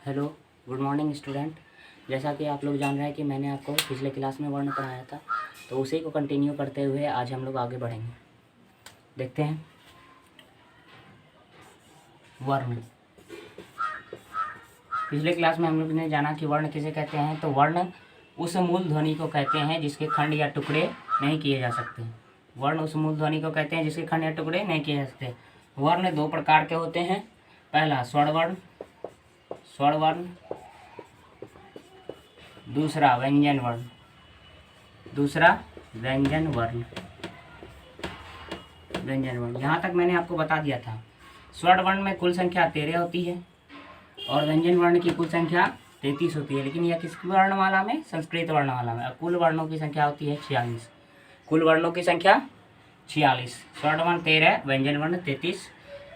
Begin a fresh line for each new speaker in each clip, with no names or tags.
Hello, good morning student. जैसा कि आप लोग जान रहे हैं कि मैंने आपको पिछले क्लास में वर्ण पढ़ाया था, तो उसी को कंटिन्यू करते हुए आज हम लोग आगे बढ़ेंगे। देखते हैं वर्ण। पिछले क्लास में हम लोग ने जाना कि वर्ण किसे कहते हैं। तो वर्ण उस मूल ध्वनि को कहते हैं जिसके खंड या टुकड़े नहीं किए जा सकते। वर्ण उस मूल ध्वनि को कहते हैं जिसके खंड या टुकड़े नहीं किए जा सकते। वर्ण दो प्रकार के होते हैं। पहला स्वर्ण वर्ण, दूसरा व्यंजन वर्ण, यहाँ तक मैंने आपको बता दिया था। स्वर्ण वर्ण में कुल संख्या 13 होती है और व्यंजन वर्ण की कुल संख्या 33 होती है। लेकिन यह किस वर्णमाला में? संस्कृत वर्णमाला में। कुल वर्णों की संख्या होती है 46। कुल वर्णों की संख्या 46। स्वर्ण वर्ण 13, व्यंजन वर्ण 33।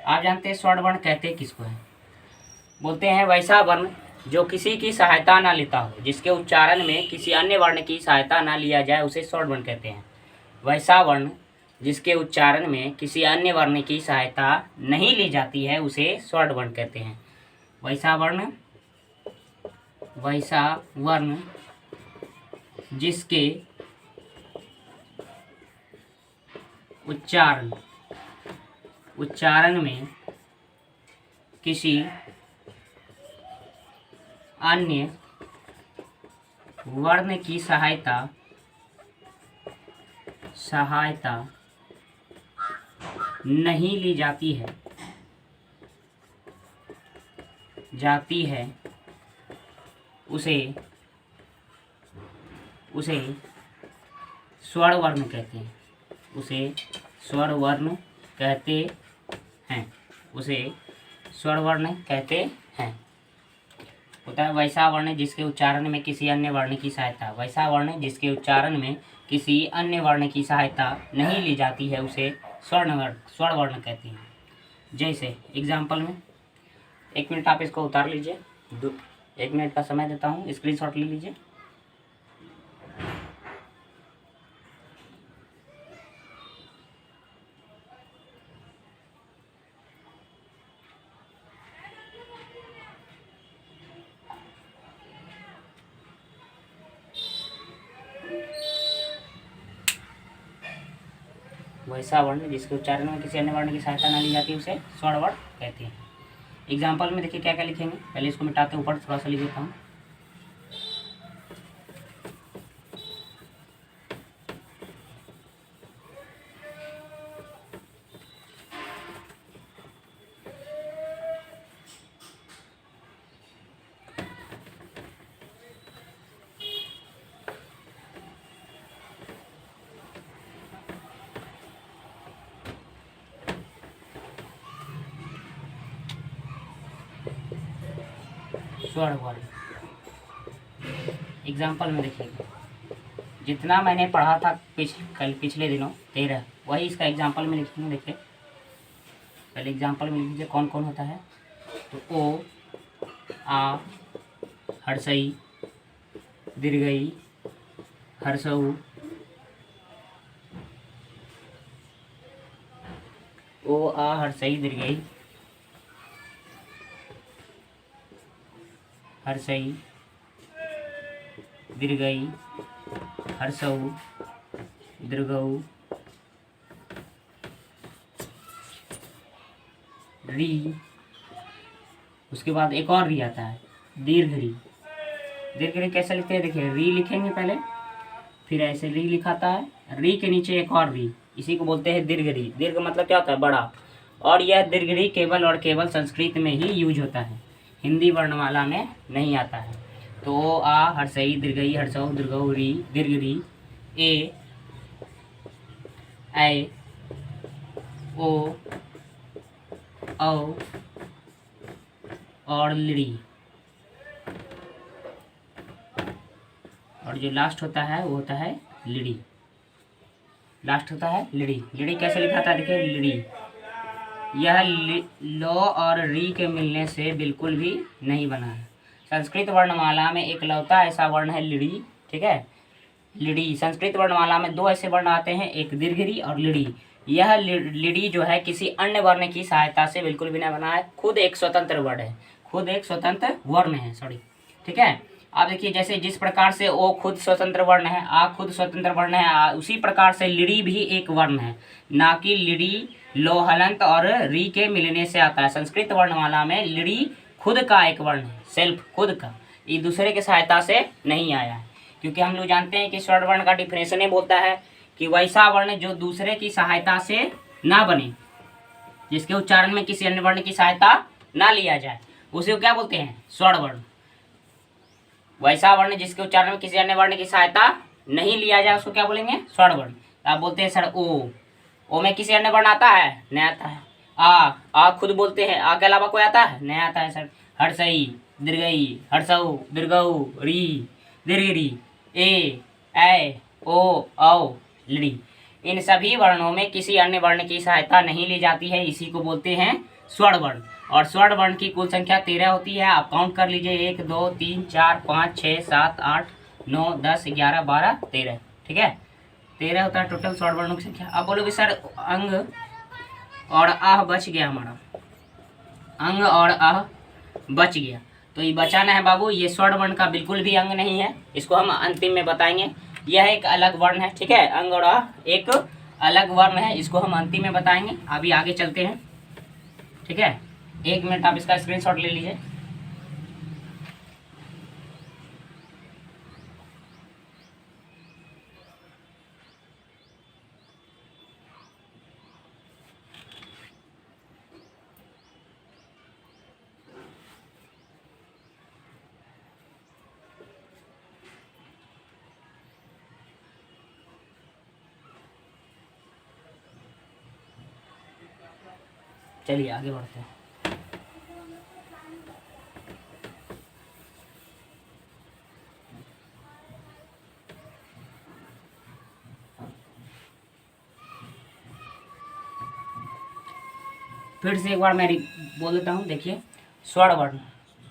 आप जानते हैं स्वर्ण वर्ण कहते किसको है? बोलते हैं वैसा वर्ण जो किसी की सहायता ना लेता हो, जिसके उच्चारण में किसी अन्य वर्ण की सहायता ना लिया जाए, उसे स्वर्ण वर्ण कहते हैं। वैसा वर्ण जिसके उच्चारण में किसी अन्य वर्ण की सहायता नहीं ली जाती है, उसे स्वर्ण वर्ण कहते हैं। वैसा वर्ण जिसके उच्चारण में किसी अन्य वर्ण की सहायता नहीं ली जाती है, उसे स्वर्ण वर्ण कहते हैं। होता है वैसा वर्ण जिसके उच्चारण में किसी अन्य वर्ण की सहायता नहीं ली जाती है, उसे स्वर्ण वर्ण कहते हैं। जैसे एग्जाम्पल में, 1 मिनट आप इसको उतार लीजिए, 1 मिनट का समय देता हूँ, स्क्रीनशॉट ले लीजिए। वैसा वर्ण जिसके उच्चारण में किसी अन्य वर्ण की सहायता न ली जाती है, उसे स्वर्ण वर्ण कहते हैं। एग्जाम्पल में देखिए क्या क्या लिखेंगे। पहले इसको मिटाते ऊपर थोड़ा सा लिख देता हूँ। स्वर्ण वर्ण एग्जाम्पल में देखिए, जितना मैंने पढ़ा था पिछले दिनों 13, वही इसका एग्जाम्पल में लिखेंगे। देखिए पहले एग्जाम्पल में लिख लीजिए कौन कौन होता है। तो ओ, आ, हर्षई, दीर्घई, हर्षऊ, ओ, आ, हर्षई, दीर्घई, हर्षई, दीर्घई, हर्षऊ, दीर्घऊ, री। उसके बाद एक और री आता है, दीर्घ री। दीर्घ री कैसे लिखते हैं? देखिए री लिखेंगे पहले, फिर ऐसे री लिखाता है, री के नीचे एक और री, इसी को बोलते हैं दीर्घ री। दीर्घ मतलब क्या होता है? बड़ा। और यह दीर्घ री केवल और केवल संस्कृत में ही यूज होता है, हिंदी वर्णमाला में नहीं आता है। तो ओ, आ, हर्षई, दीर्घई, हर्षऊ, दीर्घऊ, री, दीर्घ री, ए, ऐ, ओ, औ और लिड़ी। और जो लास्ट होता है वो होता है लिड़ी। लिड़ी कैसे लिखा था? देखिए लिड़ी, यह लो और री के मिलने से बिल्कुल भी नहीं बना है। संस्कृत वर्णमाला में एक लौता ऐसा वर्ण है लिड़ी। ठीक है, लिड़ी। संस्कृत वर्णमाला में 2 ऐसे वर्ण आते हैं, एक दीर्घ री और लिड़ी। यह लिड़ी जो है किसी अन्य वर्ण की सहायता से बिल्कुल भी नहीं बना है, खुद एक स्वतंत्र वर्ण है। खुद एक स्वतंत्र वर्ण है, सॉरी, ठीक है। आप देखिए जैसे जिस प्रकार से ओ खुद स्वतंत्र वर्ण है, आ खुद स्वतंत्र वर्ण है, उसी प्रकार से लिड़ी भी एक वर्ण है, ना कि लिड़ी लोहलंत और री के मिलने से आता है। संस्कृत वर्णमाला में लिड़ी खुद का एक वर्ण है, सेल्फ, खुद का, ये दूसरे की सहायता से नहीं आया है। क्योंकि हम लोग जानते हैं कि स्वर्ण वर्ण का डिफिनेशन ही बोलता है कि वैसा वर्ण जो दूसरे की सहायता से ना बने, जिसके उच्चारण में किसी अन्य वर्ण की सहायता ना लिया जाए, उसे क्या बोलते हैं? स्वर्ण वर्ण। वैसा वर्ण जिसके उच्चारण में किसी अन्य वर्ण की सहायता नहीं लिया जाए उसको क्या बोलेंगे? स्वर्ण वर्ण। आप बोलते हैं सर ओ में किसी अन्य वर्ण आता है? नहीं आता है। आ खुद बोलते हैं, आ के अलावा कोई आता है? नहीं आता है सर। हर्षई, दीर्घई, हर्षऊ, दीर्घऊ, री, दीर्घ री, ए ओ औ ली, इन सभी वर्णों में किसी अन्य वर्ण की सहायता नहीं ली जाती है, इसी को बोलते हैं स्वर्ण वर्ण। और स्वर्ण वर्ण की कुल संख्या 13 होती है। आप काउंट कर लीजिए, 1 2 3 4 5 6 7 8 9 10 11 12 13, ठीक है, 13 होता है टोटल स्वर्ण वर्णों की संख्या। अब बोलोगे सर अंग और आह बच गया हमारा, अंग और आह बच गया, तो ये बचाना है बाबू, ये स्वर्ण वर्ण का बिल्कुल भी अंग नहीं है, इसको हम अंतिम में बताएंगे। यह एक अलग वर्ण है, ठीक है, अंग और आह एक अलग वर्ण है, इसको हम अंतिम में बताएंगे। अभी आगे चलते हैं, ठीक है। 1 मिनट आप इसका स्क्रीनशॉट ले लीजिए। चलिए आगे बढ़ते हैं। फिर से एक बार मैं बोल देता हूँ, देखिए, स्वर्ण वर्ण,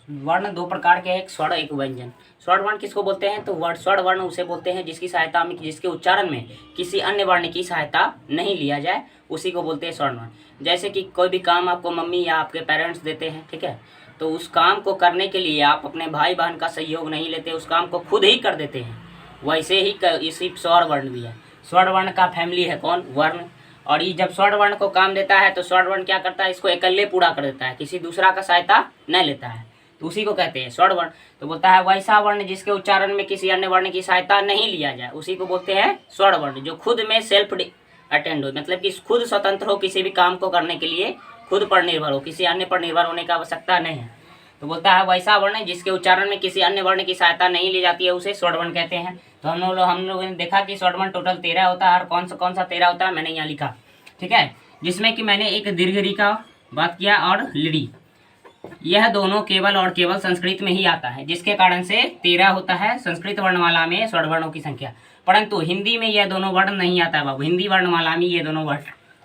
वर्ण 2 प्रकार के, एक स्वर्ण एक व्यंजन। स्वर्ण वर्ण किसको बोलते हैं? तो स्वर्ण वर्ण उसे बोलते हैं जिसकी सहायता में, जिसके उच्चारण में किसी अन्य वर्ण की सहायता नहीं लिया जाए, उसी को बोलते हैं स्वर्ण वर्ण। जैसे कि कोई भी काम आपको मम्मी या आपके पेरेंट्स देते हैं, ठीक है, तो उस काम को करने के लिए आप अपने भाई बहन का सहयोग नहीं लेते, उस काम को खुद ही कर देते हैं, वैसे ही इसी स्वर्ण वर्ण भी है। स्वर्ण वर्ण का फैमिली है कौन? वर्ण। और ये जब स्वर्ण वर्ण को काम देता है तो स्वर्ण वर्ण क्या करता है? इसको अकेले पूरा कर देता है, किसी दूसरा का सहायता न लेता है, तो उसी को कहते हैं स्वर्ण वर्ण। तो बोलता है वैसा वर्ण जिसके उच्चारण में किसी अन्य वर्ण की सहायता नहीं लिया जाए, उसी को बोलते हैं स्वर्ण वर्ण, जो खुद में सेल्फ अटेंड हो, मतलब कि खुद स्वतंत्र हो, किसी भी काम को करने के लिए खुद पर निर्भर हो, किसी अन्य पर निर्भर होने की आवश्यकता नहीं है। तो बोलता है वैसा वर्ण जिसके उच्चारण में किसी अन्य वर्ण की सहायता नहीं ली जाती है, उसे स्वर्ण वर्ण कहते हैं। तो हम लोगों ने देखा कि स्वर्ण वर्ण टोटल 13 होता है, और कौन सा 13 होता है मैंने यहाँ लिखा, ठीक है, जिसमें कि मैंने एक दीर्घ री का बात किया और लिड़ी, यह दोनों केवल और केवल संस्कृत में ही आता है, जिसके कारण से 13 होता है संस्कृत वर्णमाला में स्वर्ण वर्णों की संख्या। परंतु हिंदी में यह दोनों वर्ण नहीं आता है बाबू, हिंदी वर्णमाला में ये दोनों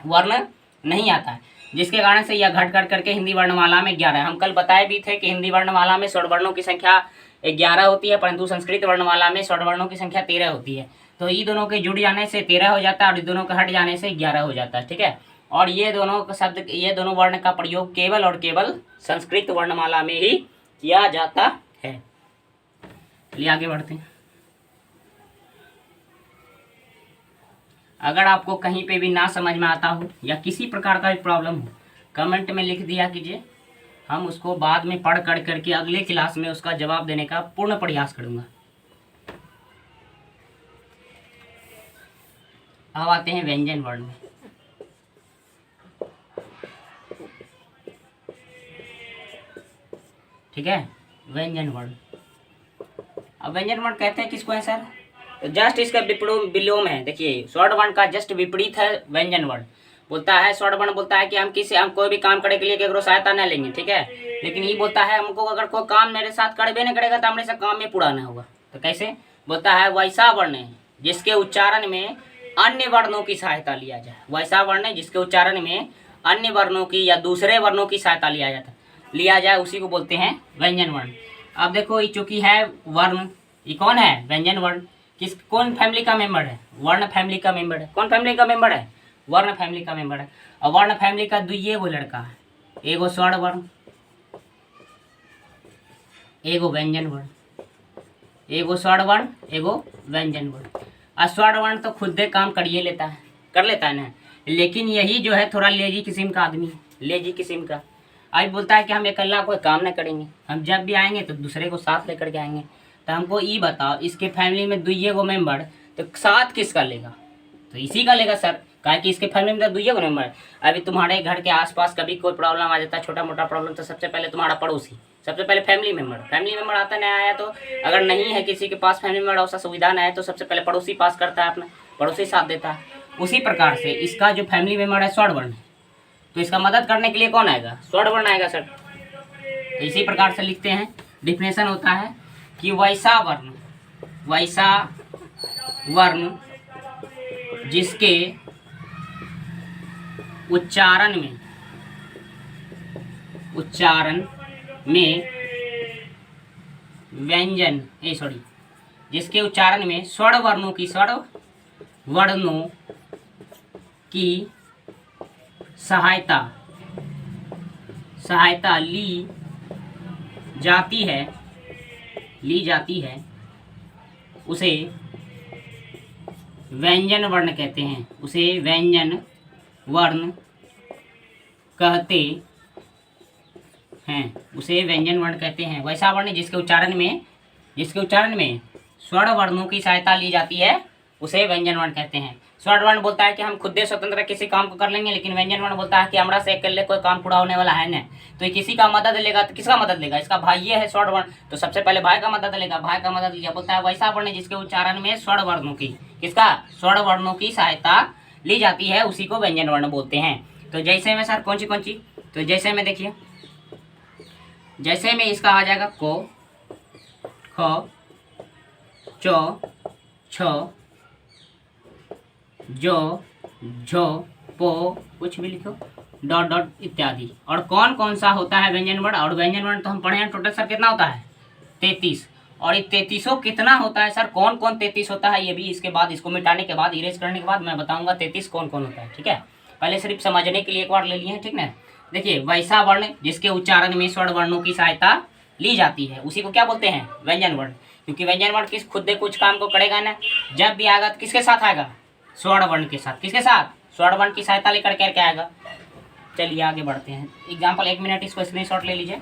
वर्ण नहीं आता है, जिसके कारण से यह घट घट करके हिंदी वर्णमाला में 11 है। हम कल बताए भी थे कि हिंदी वर्णमाला में स्वर्ण वर्णों की संख्या 11 होती है, परंतु संस्कृत वर्णमाला में स्वर्ण वर्णों की संख्या 13 होती है। तो ये दोनों के जुड़ जाने से 13 हो जाता है, और ये दोनों के हट जाने से 11 हो जाता है, ठीक है। और ये दोनों शब्द, ये दोनों वर्ण का प्रयोग केवल और केवल संस्कृत वर्णमाला में ही किया जाता है। चलिए आगे बढ़ते हैं। अगर आपको कहीं पे भी ना समझ में आता हो या किसी प्रकार का भी प्रॉब्लम हो, कमेंट में लिख दिया कीजिए, हम उसको बाद में पढ़ कर करके अगले क्लास में उसका जवाब देने का पूर्ण प्रयास करूँगा। अब आते हैं व्यंजन वर्ण में। ठीक है, व्यंजन वर्ण। अब व्यंजन वर्ण कहते हैं किसको है सर? तो जस्ट इसका विलोम है। देखिए, स्वर्ण वर्ण का जस्ट विपरीत है व्यंजन वर्ण। बोलता है स्वर्ण वर्ण बोलता है कि हम कोई भी काम करने के लिए केकरो सहायता न लेंगे, ठीक है, लेकिन ये बोलता है हमको अगर कोई काम मेरे साथ करबे नहीं करेगा तो हमारे से काम में पूरा नहीं होगा। तो कैसे? बोलता है वैसा वर्ण है जिसके उच्चारण में अन्य वर्णों की सहायता लिया जाए। वैसा वर्ण है जिसके उच्चारण में अन्य वर्णों की या दूसरे वर्णों की सहायता लिया जाए, उसी को बोलते हैं व्यंजन वर्ण। अब देखो, ये चूंकि है वर्ण, ये कौन है? व्यंजन वर्ण। कौन फैमिली का मेंबर है? वर्ण फैमिली का मेंबर है। कौन फैमिली का मेंबर है? वर्ण फैमिली का मेंबर है। और वर्ण फैमिली का दुइये गो लड़का है, एगो स्वर्ण वर्ण एगो व्यंजन वर्ण, एगो स्वर्ण वर्ण, एगो व्यंजन वर्ण। और स्वर्ण वर्ण तो खुद दे काम करिए लेता है, कर लेता है ना, लेकिन यही जो है थोड़ा लेजी किस्म का आदमी है, लेजी किस्म का। आज बोलता है कि हम अकेला कोई काम ना करेंगे, हम जब भी आएंगे तो दूसरे को साथ लेकर के आएंगे। तो हमको ये बताओ, इसके फैमिली में दुइये गो मेंबर, तो साथ किसका लेगा? तो इसी का लेगा सर, काहे कि इसके फैमिली में तो दुइये गो मेंबर है। अभी तुम्हारे घर के आसपास कभी कोई प्रॉब्लम आ जाता है, छोटा मोटा प्रॉब्लम, तो सबसे पहले तुम्हारा पड़ोसी, सबसे पहले फैमिली मेंबर आता नहीं आया तो, अगर नहीं है किसी के पास फैमिली मेंबर ऐसा सुविधा नहीं है तो सबसे पहले पड़ोसी पास करता है, अपना पड़ोसी साथ देता है। उसी प्रकार से इसका जो फैमिली मेंबर है स्वर्ण वर्ण, तो इसका मदद करने के लिए कौन आएगा? स्वर्ण वर्ण आएगा सर। तो इसी प्रकार से लिखते हैं, डिफिनेशन होता है कि वैसा वर्ण जिसके उच्चारण में व्यंजन जिसके उच्चारण में स्वर्ण वर्णों की सहायता ली जाती है उसे व्यंजन वर्ण कहते हैं, उसे व्यंजन वर्ण कहते हैं। वैसा वर्ण जिसके उच्चारण में स्वर्ण वर्णों की सहायता ली जाती है उसे व्यंजन वर्ण कहते हैं। स्वर्ण वर्ण बोलता है कि हम खुद से स्वतंत्र किसी काम को कर लेंगे, लेकिन व्यंजन वर्ण बोलता है कि हमरा से अकेले कोई काम पूरा होने वाला है ना, तो ये किसी का मदद लेगा। तो किसका मदद लेगा? इसका भाई है स्वर्ण वर्ण, तो सबसे पहले भाई का मदद लेगा। भाई का मदद लिया, बोलता है वैसा वर्ण जिसके उच्चारण में स्वर्ण वर्णों की सहायता ली जाती है उसी को व्यंजन वर्ण बोलते हैं। तो जैसे में सर कौन सी, तो जैसे में देखिए, जैसे में इसका आ जाएगा को, ख, चो, छ, जो, झो, पो, कुछ भी लिखो, डॉट डॉट इत्यादि। और कौन कौन सा होता है व्यंजन वर्ण? और व्यंजन वर्ण तो हम पढ़े हैं टोटल सर कितना होता है? 33। और ये 33 कितना होता है सर? कौन कौन 33 होता है ये भी इसके बाद, इसको मिटाने के बाद, इरेज करने के बाद मैं बताऊंगा 33 कौन कौन होता है। ठीक है, पहले सिर्फ समझने के लिए एक बार ले लिए हैं, ठीक ना। देखिए, वैसा वर्ण जिसके उच्चारण में स्वर्ण वर्णों की सहायता ली जाती है उसी को क्या बोलते हैं? व्यंजन वर्ण। क्योंकि व्यंजन वर्ण खुद कुछ काम को करेगा ना, जब भी आएगा तो किसके साथ आएगा? स्वर्ण वर्ण के साथ। किसके साथ? स्वर्ण वर्ण की सहायता लेकर के आएगा। चलिए आगे बढ़ते हैं। एग्जाम्पल, 1 मिनट इसको स्क्रीनशॉट ले लीजिए।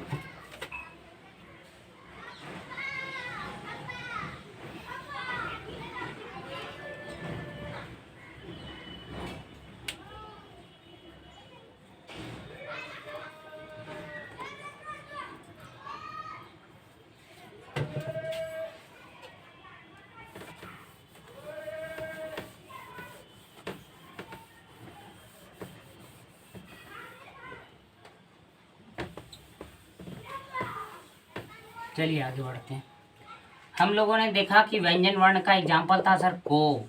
चलिए आगे बढ़ते हैं। हम लोगों ने देखा कि व्यंजन वर्ण का एग्जाम्पल था सर को,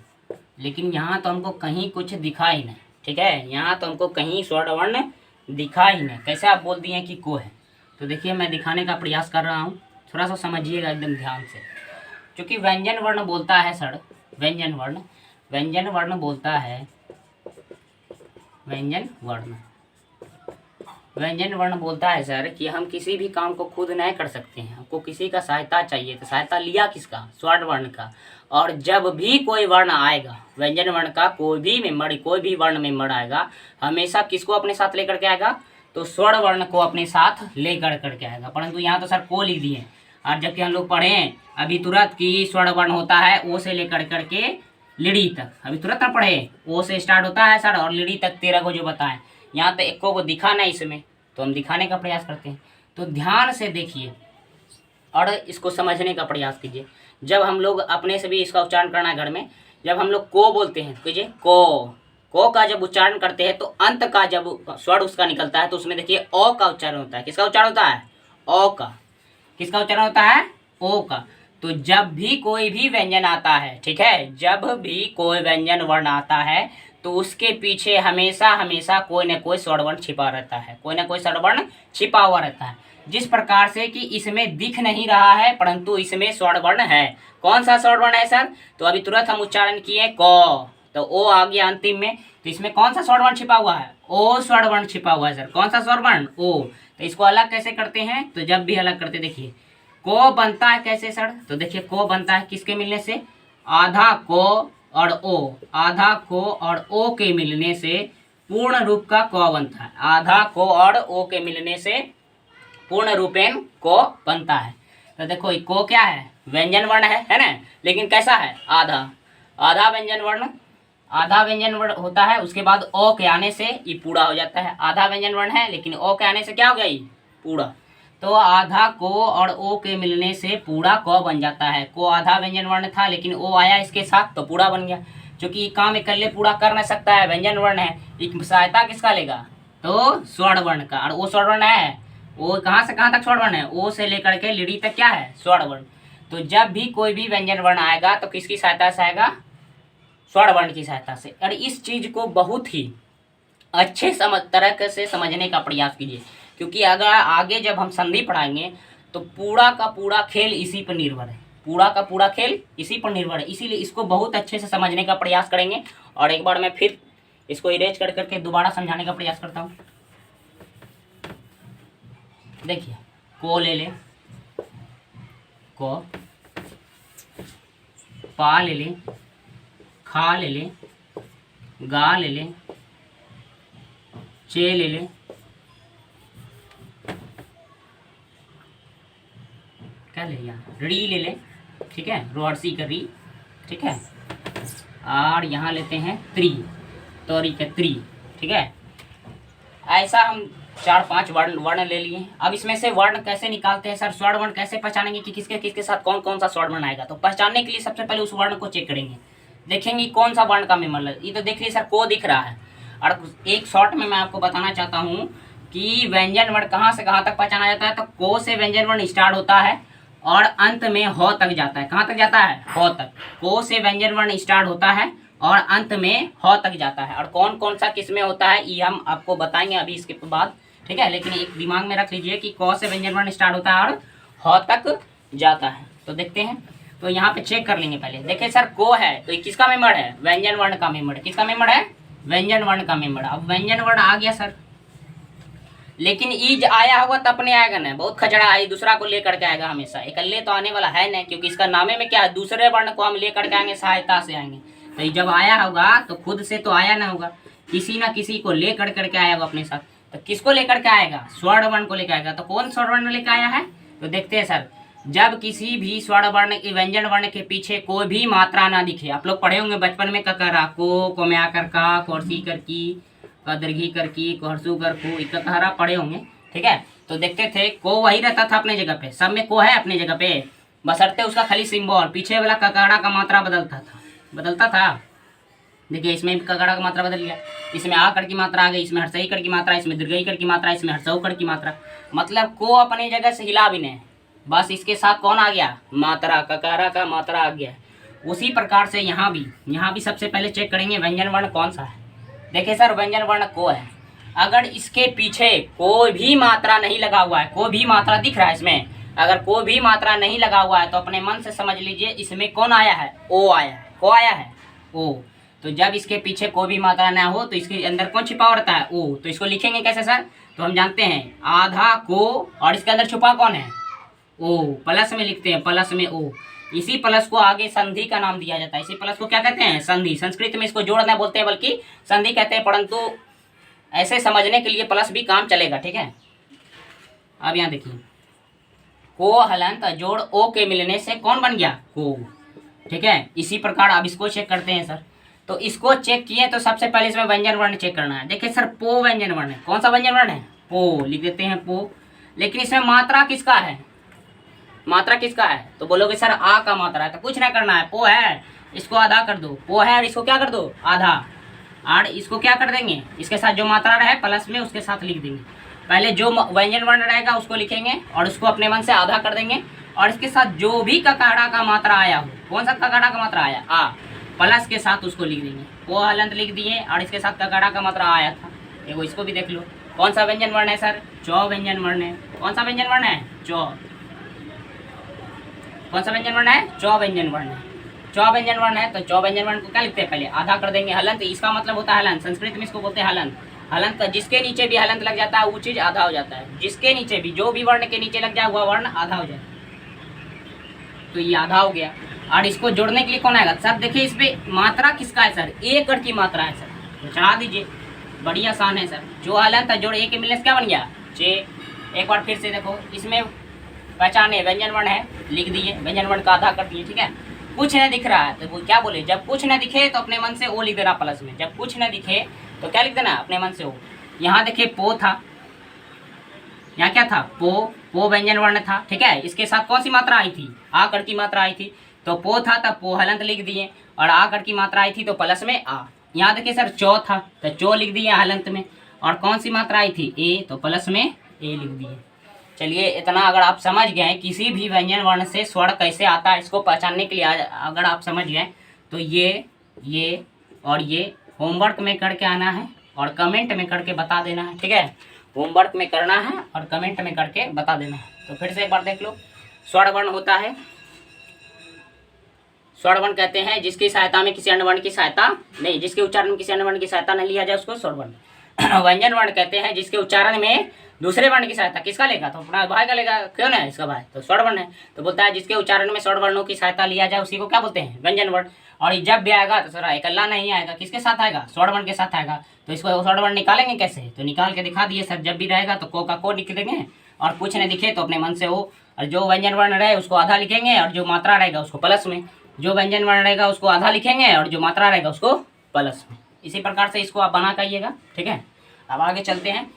लेकिन यहाँ तो हमको कहीं कुछ दिखा ही नहीं। ठीक है, यहाँ तो हमको कहीं स्वर्ण वर्ण दिखा ही नहीं। कैसे आप बोल दिए कि को है? तो देखिए, मैं दिखाने का प्रयास कर रहा हूँ, थोड़ा सा समझिएगा एकदम ध्यान से। क्योंकि व्यंजन वर्ण बोलता है सर, व्यंजन वर्ण बोलता है, व्यंजन वर्ण बोलता है सर कि हम किसी भी काम को खुद नहीं कर सकते हैं, हमको किसी का सहायता चाहिए। तो सहायता लिया किसका? स्वर्ण वर्ण का। और जब भी कोई वर्ण आएगा व्यंजन वर्ण का, कोई भी वर्ण मेंबर आएगा, हमेशा किसको अपने साथ लेकर के आएगा? तो स्वर्ण वर्ण को अपने साथ लेकर करके आएगा। परंतु यहाँ तो सर को लिख दिए, और जबकि हम लोग पढ़े अभी तुरंत कि स्वर्ण वर्ण होता है ओ से लेकर करके लिड़ी तक। अभी तुरंत ना पढ़े, ओ से स्टार्ट होता है सर और लिड़ी तक 13 को जो बताएं। यहाँ तो एक को दिखा ना इसमें, तो हम दिखाने का प्रयास करते हैं। तो ध्यान से देखिए और इसको समझने का प्रयास कीजिए। जब हम लोग अपने से भी इसका उच्चारण करना है घर में, जब हम लोग को बोलते हैं, कीजिए को का जब उच्चारण करते हैं तो अंत का जब स्वर उसका निकलता है तो उसमें देखिए ओ का उच्चारण होता है। किसका उच्चारण होता है? ओ का। किसका उच्चारण होता है? ओ का। तो जब भी कोई भी व्यंजन आता है, ठीक है, जब भी कोई व्यंजन वर्ण आता है तो उसके पीछे हमेशा कोई ना कोई स्वर्ण वर्ण छिपा रहता है, कोई ना कोई स्वर्ण वर्ण छिपा हुआ रहता है। जिस प्रकार से कि इसमें दिख नहीं रहा है परंतु इसमें स्वर्ण वर्ण है। कौन सा स्वर्ण वर्ण है सर? तो अभी तुरंत हम उच्चारण किए को, तो ओ आ गया अंतिम में, तो इसमें कौन सा स्वर्ण वर्ण छिपा हुआ है? ओ स्वर्ण वर्ण छिपा हुआ है सर। कौन सा स्वर्ण वर्ण? ओ। तो इसको अलग कैसे करते हैं? तो जब भी अलग करते देखिए, को बनता है कैसे सर? तो देखिए को बनता है किसके मिलने से? आधा को और ओ, आधा को और ओ के मिलने से पूर्ण रूप का क बनता है। आधा को और ओ के मिलने से पूर्ण रूपेण को बनता है। तो देखो ये को क्या है? व्यंजन वर्ण है ना, लेकिन कैसा है? आधा। आधा व्यंजन वर्ण, आधा व्यंजन वर्ण होता है, उसके बाद ओ के आने से ये पूरा हो जाता है। आधा व्यंजन वर्ण है लेकिन ओ के आने से क्या हो गया? ये पूरा। तो आधा को और ओ के मिलने से पूरा क बन जाता है। को आधा व्यंजन वर्ण था लेकिन ओ आया इसके साथ तो पूरा बन गया। क्योंकि ये काम इकल्ले पूरा कर नहीं सकता है, व्यंजन वर्ण है। एक सहायता किसका लेगा? तो स्वर्ण वर्ण का। और वो स्वर्ण वर्ण है, वो कहाँ से कहाँ तक स्वर्ण वर्ण है? ओ से लेकर के लीडी तक क्या है? स्वर्ण वर्ण। तो जब भी कोई भी व्यंजन वर्ण आएगा तो किसकी सहायता से आएगा? स्वर्ण वर्ण की सहायता से। और इस चीज को बहुत ही अच्छे तरह से समझने का प्रयास कीजिए, क्योंकि अगर आगे जब हम संधि पढ़ाएंगे तो पूरा का पूरा खेल इसी पर निर्भर है। पूरा का पूरा खेल इसी पर निर्भर है, इसीलिए इसको बहुत अच्छे से समझने का प्रयास करेंगे। और एक बार मैं फिर इसको इरेज कर करके दोबारा समझाने का प्रयास करता हूँ। देखिए को ले ले, को, पा ले ले, खा ले ले, गा ले ले, चे ले ले, क्या ले लिया? री ले ले, ठीक है, रोअर्सी का री, ठीक है। और यहाँ लेते हैं त्री, तोरी का त्री, ठीक है। ऐसा हम 4-5 वर्ण ले लिए। अब इसमें से वर्ण कैसे निकालते हैं सर? स्वर्ण वर्ण कैसे पहचानेंगे कि किसके किसके साथ कौन कौन सा स्वर्ण वर्ण आएगा? तो पहचानने के लिए सबसे पहले उस वर्ण को चेक करेंगे, देखेंगे कौन सा वर्ण का मेमल है। ये तो देखिए सर को दिख रहा है। और एक शॉर्ट में मैं आपको बताना चाहता हूँ कि व्यंजन वर्ण कहाँ से कहाँ तक पहचाना जाता है। तो को से व्यंजन वर्ण स्टार्ट होता है और अंत में हो तक जाता है। कहाँ तक जाता है? हो तक। को से व्यंजन वर्ण स्टार्ट होता है और अंत में हो तक जाता है। और कौन कौन सा किस में होता है ये हम आपको बताएंगे अभी इसके बाद, ठीक है। लेकिन एक दिमाग में रख लीजिए कि क से व्यंजन वर्ण स्टार्ट होता है और ह तक जाता है। तो देखते हैं, तो यहाँ पे चेक कर लेंगे पहले। देखिए सर को है तो ये किसका मेंबर है? व्यंजन वर्ण का मेंबर। किसका मेंबर है? व्यंजन वर्ण का मेंबर। अब व्यंजन वर्ण आ गया सर, लेकिन ईज आया होगा तब नहीं आएगा ना, बहुत खचड़ा है, दूसरा को लेकर के आएगा हमेशा। इकल्ले तो आने वाला है ना, क्योंकि इसका नामे में क्या है? दूसरे वर्ण को हम लेकर के आएंगे, सहायता से आएंगे। तो ये जब आया होगा तो खुद से तो आया ना होगा, किसी ना किसी को लेकर करके आया होगा अपने साथ। तो किसको लेकर के आएगा? स्वर्ण वर्ण को लेकर आएगा। तो कौन स्वर्ण वर्ण लेकर आया है? तो देखते हैं सर, जब किसी भी स्वर्ण वर्ण के व्यंजन वर्ण के पीछे कोई भी मात्रा ना दिखे। आप लोग पढ़े होंगे बचपन में ककरा, को में आकर का, कोर्सी कर की, कदरघी कर की, कोहरसू कर को, इकहरा पढ़े होंगे, ठीक है। तो देखते थे को वही रहता था अपने जगह पे, सब में को है अपने जगह पे, बशर्ते उसका खाली सिंबल पीछे वाला ककड़ा का मात्रा बदलता था। देखिए इसमें ककड़ा का मात्रा बदल गया, इसमें आ कर की मात्रा आ गई, इसमें हर्षई कर की मात्रा, इसमें दीर्घई कर की मात्रा, इसमें हर्षऊ कर की मात्रा। मतलब को अपनी जगह से हिला भी नहीं, बस इसके साथ कौन आ गया? मात्रा, ककड़ा का मात्रा आ गया। उसी प्रकार से यहाँ भी सबसे पहले चेक करेंगे व्यंजन वर्ण कौन सा है। देखिए सर व्यंजन वर्ण को है, अगर इसके पीछे कोई भी मात्रा नहीं लगा हुआ है, कोई भी मात्रा दिख रहा है इसमें, अगर कोई भी मात्रा नहीं लगा हुआ है तो अपने मन से समझ लीजिए इसमें कौन आया है? ओ आया है। को आया है? ओ। तो जब इसके पीछे कोई भी मात्रा ना हो तो इसके अंदर कौन छिपा रहता है? ओ। तो इसको लिखेंगे कैसे सर? तो हम जानते हैं आधा को और इसके अंदर छुपा कौन है? ओ। प्लस में लिखते हैं, प्लस में ओ। इसी प्लस को आगे संधि का नाम दिया जाता है। इसी प्लस को क्या कहते हैं? संधि। संस्कृत में इसको जोड़ना बोलते हैं, बल्कि संधि कहते हैं, परंतु ऐसे समझने के लिए प्लस भी काम चलेगा, ठीक है। अब यहाँ देखिए को हलंत जोड़ ओ के मिलने से कौन बन गया? को, ठीक है। इसी प्रकार अब इसको चेक करते हैं सर। तो इसको चेक किए तो सबसे पहले इसमें व्यंजन वर्ण चेक करना है। देखिए सर पो व्यंजन वर्ण है। कौन सा व्यंजन वर्ण है? पो। लिख देते हैं पो। लेकिन इसमें मात्रा किसका है? मात्रा किसका है? तो बोलोगे सर आ का मात्रा है। तो कुछ नहीं करना है, पो है इसको आधा कर दो, पो है और इसको क्या कर दो? आधा। और इसको क्या कर देंगे? इसके साथ जो मात्रा रहे प्लस में उसके साथ लिख देंगे। पहले जो व्यंजन वर्ण रहेगा उसको लिखेंगे और उसको अपने मन से आधा कर देंगे, और इसके साथ जो भी ककड़ा का मात्रा आया हो, कौन सा ककड़ा का मात्रा आया? आ, प्लस के साथ उसको लिख देंगे। वो हलंत लिख दिए और इसके साथ ककड़ा का मात्रा आया था, देखो इसको भी देख लो। कौन सा व्यंजन वर्ण है सर? चौ व्यंजन वर्ण है। कौन सा व्यंजन वर्ण है? चौ। कौन सा व्यंजन वर्ण है? चौ व्यंजन वर्ण है। चौ व्यंजन वर्ण है तो चौ व्यंजन वर्ण को क्या लिखते हैं? पहले आधा कर देंगे। हलंत इसका मतलब होता है हलंत, संस्कृत में इसको बोलते हैं हलंत। हलंत का जिसके नीचे भी हलंत लग जाता है वो चीज आधा हो जाता है। जिसके नीचे भी, जो भी वर्ण के नीचे लग जाए वह वर्ण आधा हो जाए। तो ये आधा हो गया। और इसको जोड़ने के लिए कौन आएगा सर? देखिए इस पे मात्रा किसका है सर? ए कड़ की मात्रा है सर, तो चढ़ा दीजिए। बड़ी आसान है सर। जो हलन था जोड़ ए के मिलने से क्या बन गया? 6। एक बार फिर से देखो, इसमें पहचाने व्यंजन वर्ण है, लिख दिए, व्यंजन वर्ण का आधा कर दिए, ठीक है। कुछ नहीं दिख रहा है तो वो क्या बोले, जब कुछ न दिखे तो अपने मन से ओ लिख देना प्लस में, जब कुछ न दिखे तो क्या लिख देना? अपने मन से ओ। यहाँ देखिए पो था, यहाँ क्या था? पो व्यंजन वर्ण था, ठीक है। इसके साथ कौन सी मात्रा आई थी? आ कर की मात्रा आई थी, तो पो था तब पो हलंत लिख दिए, और आ कर की मात्रा आई थी तो प्लस में आ। यहाँ देखिए सर चौ था तो चौ लिख दिए हलंत में, और कौन सी मात्रा आई थी? ए, तो प्लस में ए लिख दिए। चलिए इतना अगर आप समझ गए किसी भी व्यंजन वर्ण से स्वर कैसे आता है इसको पहचानने के लिए, अगर आप समझ गए तो ये और ये होमवर्क में करके आना है और कमेंट में करके बता देना है, ठीक है। होमवर्क में करना है और कमेंट में करके बता देना है। तो फिर से एक बार देख लो, स्वर वर्ण होता है, स्वर वर्ण कहते हैं जिसकी सहायता में किसी अन्य वर्ण की सहायता नहीं, जिसके उच्चारण में किसी अन्य वर्ण की सहायता नहीं लिया जाए उसको स्वर वर्ण। व्यंजन वर्ण कहते हैं जिसके उच्चारण में दूसरे वर्ण की सहायता किसका लेगा? तो अपना भाई का लेगा, क्यों ना? इसका भाई तो स्वर वर्ण है। तो बोलता है जिसके उच्चारण में स्वर वर्णों की सहायता लिया जाए उसी को क्या बोलते हैं? व्यंजन वर्ण। और जब भी आएगा तो सर अकेला नहीं आएगा, किसके साथ आएगा? स्वर वर्ण के साथ आएगा। तो इसको स्वर वर्ण निकालेंगे कैसे? तो निकाल के दिखा दिए सर। जब भी रहेगा तो को का को लिख देंगे, और कुछ नहीं दिखे तो अपने मन से हो, और जो व्यंजन वर्ण रहे उसको आधा लिखेंगे और जो मात्रा रहेगा उसको प्लस में, जो व्यंजन वर्ण रहेगा उसको आधा लिखेंगे और जो मात्रा रहेगा उसको प्लस में। इसी प्रकार से इसको आप बना करिएगा, ठीक है। अब आगे चलते हैं।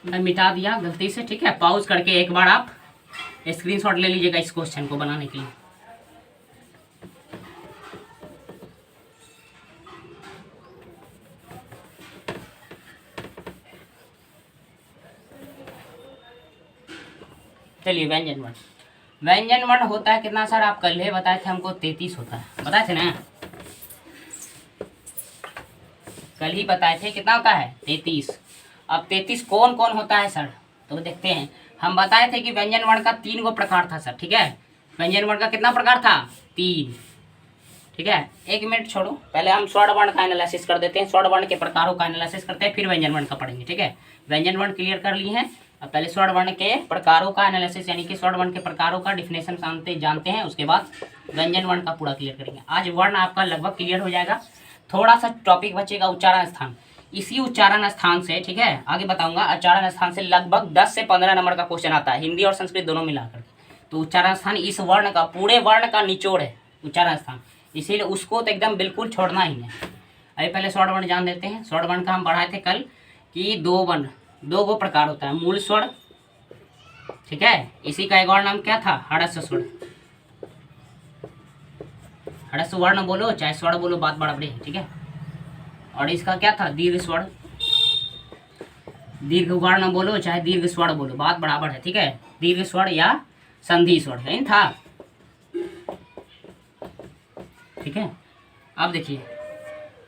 मैं मिटा दिया गलती से, ठीक है। पॉज करके एक बार आप स्क्रीनशॉट ले लीजिएगा इस क्वेश्चन को बनाने के लिए। चलिए व्यंजन वर्ण, व्यंजन वर्ण होता है कितना सर? आप कल ही बताए थे हमको 33 होता है, बताए थे ना? कल ही बताए थे कितना होता है? 33। अब 33 कौन कौन होता है सर? तो देखते हैं। हम बताए थे कि व्यंजन वर्ण का 3 गो प्रकार था सर, ठीक है। व्यंजन वर्ण का कितना प्रकार था? 3, ठीक है। एक मिनट छोड़ो, पहले हम स्वर्ण वर्ण का एनालिसिस कर देते हैं, स्वर्ण वर्ण के प्रकारों का एनालिसिस करते हैं, फिर व्यंजन वर्ण का पढ़ेंगे, ठीक है। व्यंजन वर्ण क्लियर कर लिए हैं, अब पहले स्वर्ण वर्ण के प्रकारों का एनालिसिस यानी कि स्वर्ण वर्ण के प्रकारों का डिफिनेशन जानते हैं, उसके बाद व्यंजन वर्ण का पूरा क्लियर करेंगे। आज वर्ण आपका लगभग क्लियर हो जाएगा। थोड़ा सा टॉपिक बचेगा उच्चारण स्थान, इसी उच्चारण स्थान से, ठीक है, आगे बताऊंगा। उच्चारण स्थान से लगभग 10 से 15 नंबर का क्वेश्चन आता है, हिंदी और संस्कृत दोनों मिलाकर। तो उच्चारण स्थान इस वर्ण का, पूरे वर्ण का निचोड़ है उच्चारण स्थान, इसीलिए उसको तो एकदम बिल्कुल छोड़ना ही है। अभी पहले स्वर्ण वर्ण जान देते हैं। स्वर्ण वर्ण का हम पढ़ाए थे कल कि दो गो प्रकार होता है, मूल स्वर, ठीक है। इसी का एक और नाम क्या था? हरस्व स्वर। हरस्व वर्ण बोलो चाहे स्वर बोलो, बात बराबरी है, ठीक है। और इसका क्या था? दीर्घ स्वर। दीर्घ वर्ण बोलो चाहे दीर्घ स्वर बोलो, बात बराबर है, ठीक है। दीर्घ स्वर या संधि स्वर नहीं था, ठीक है। अब देखिए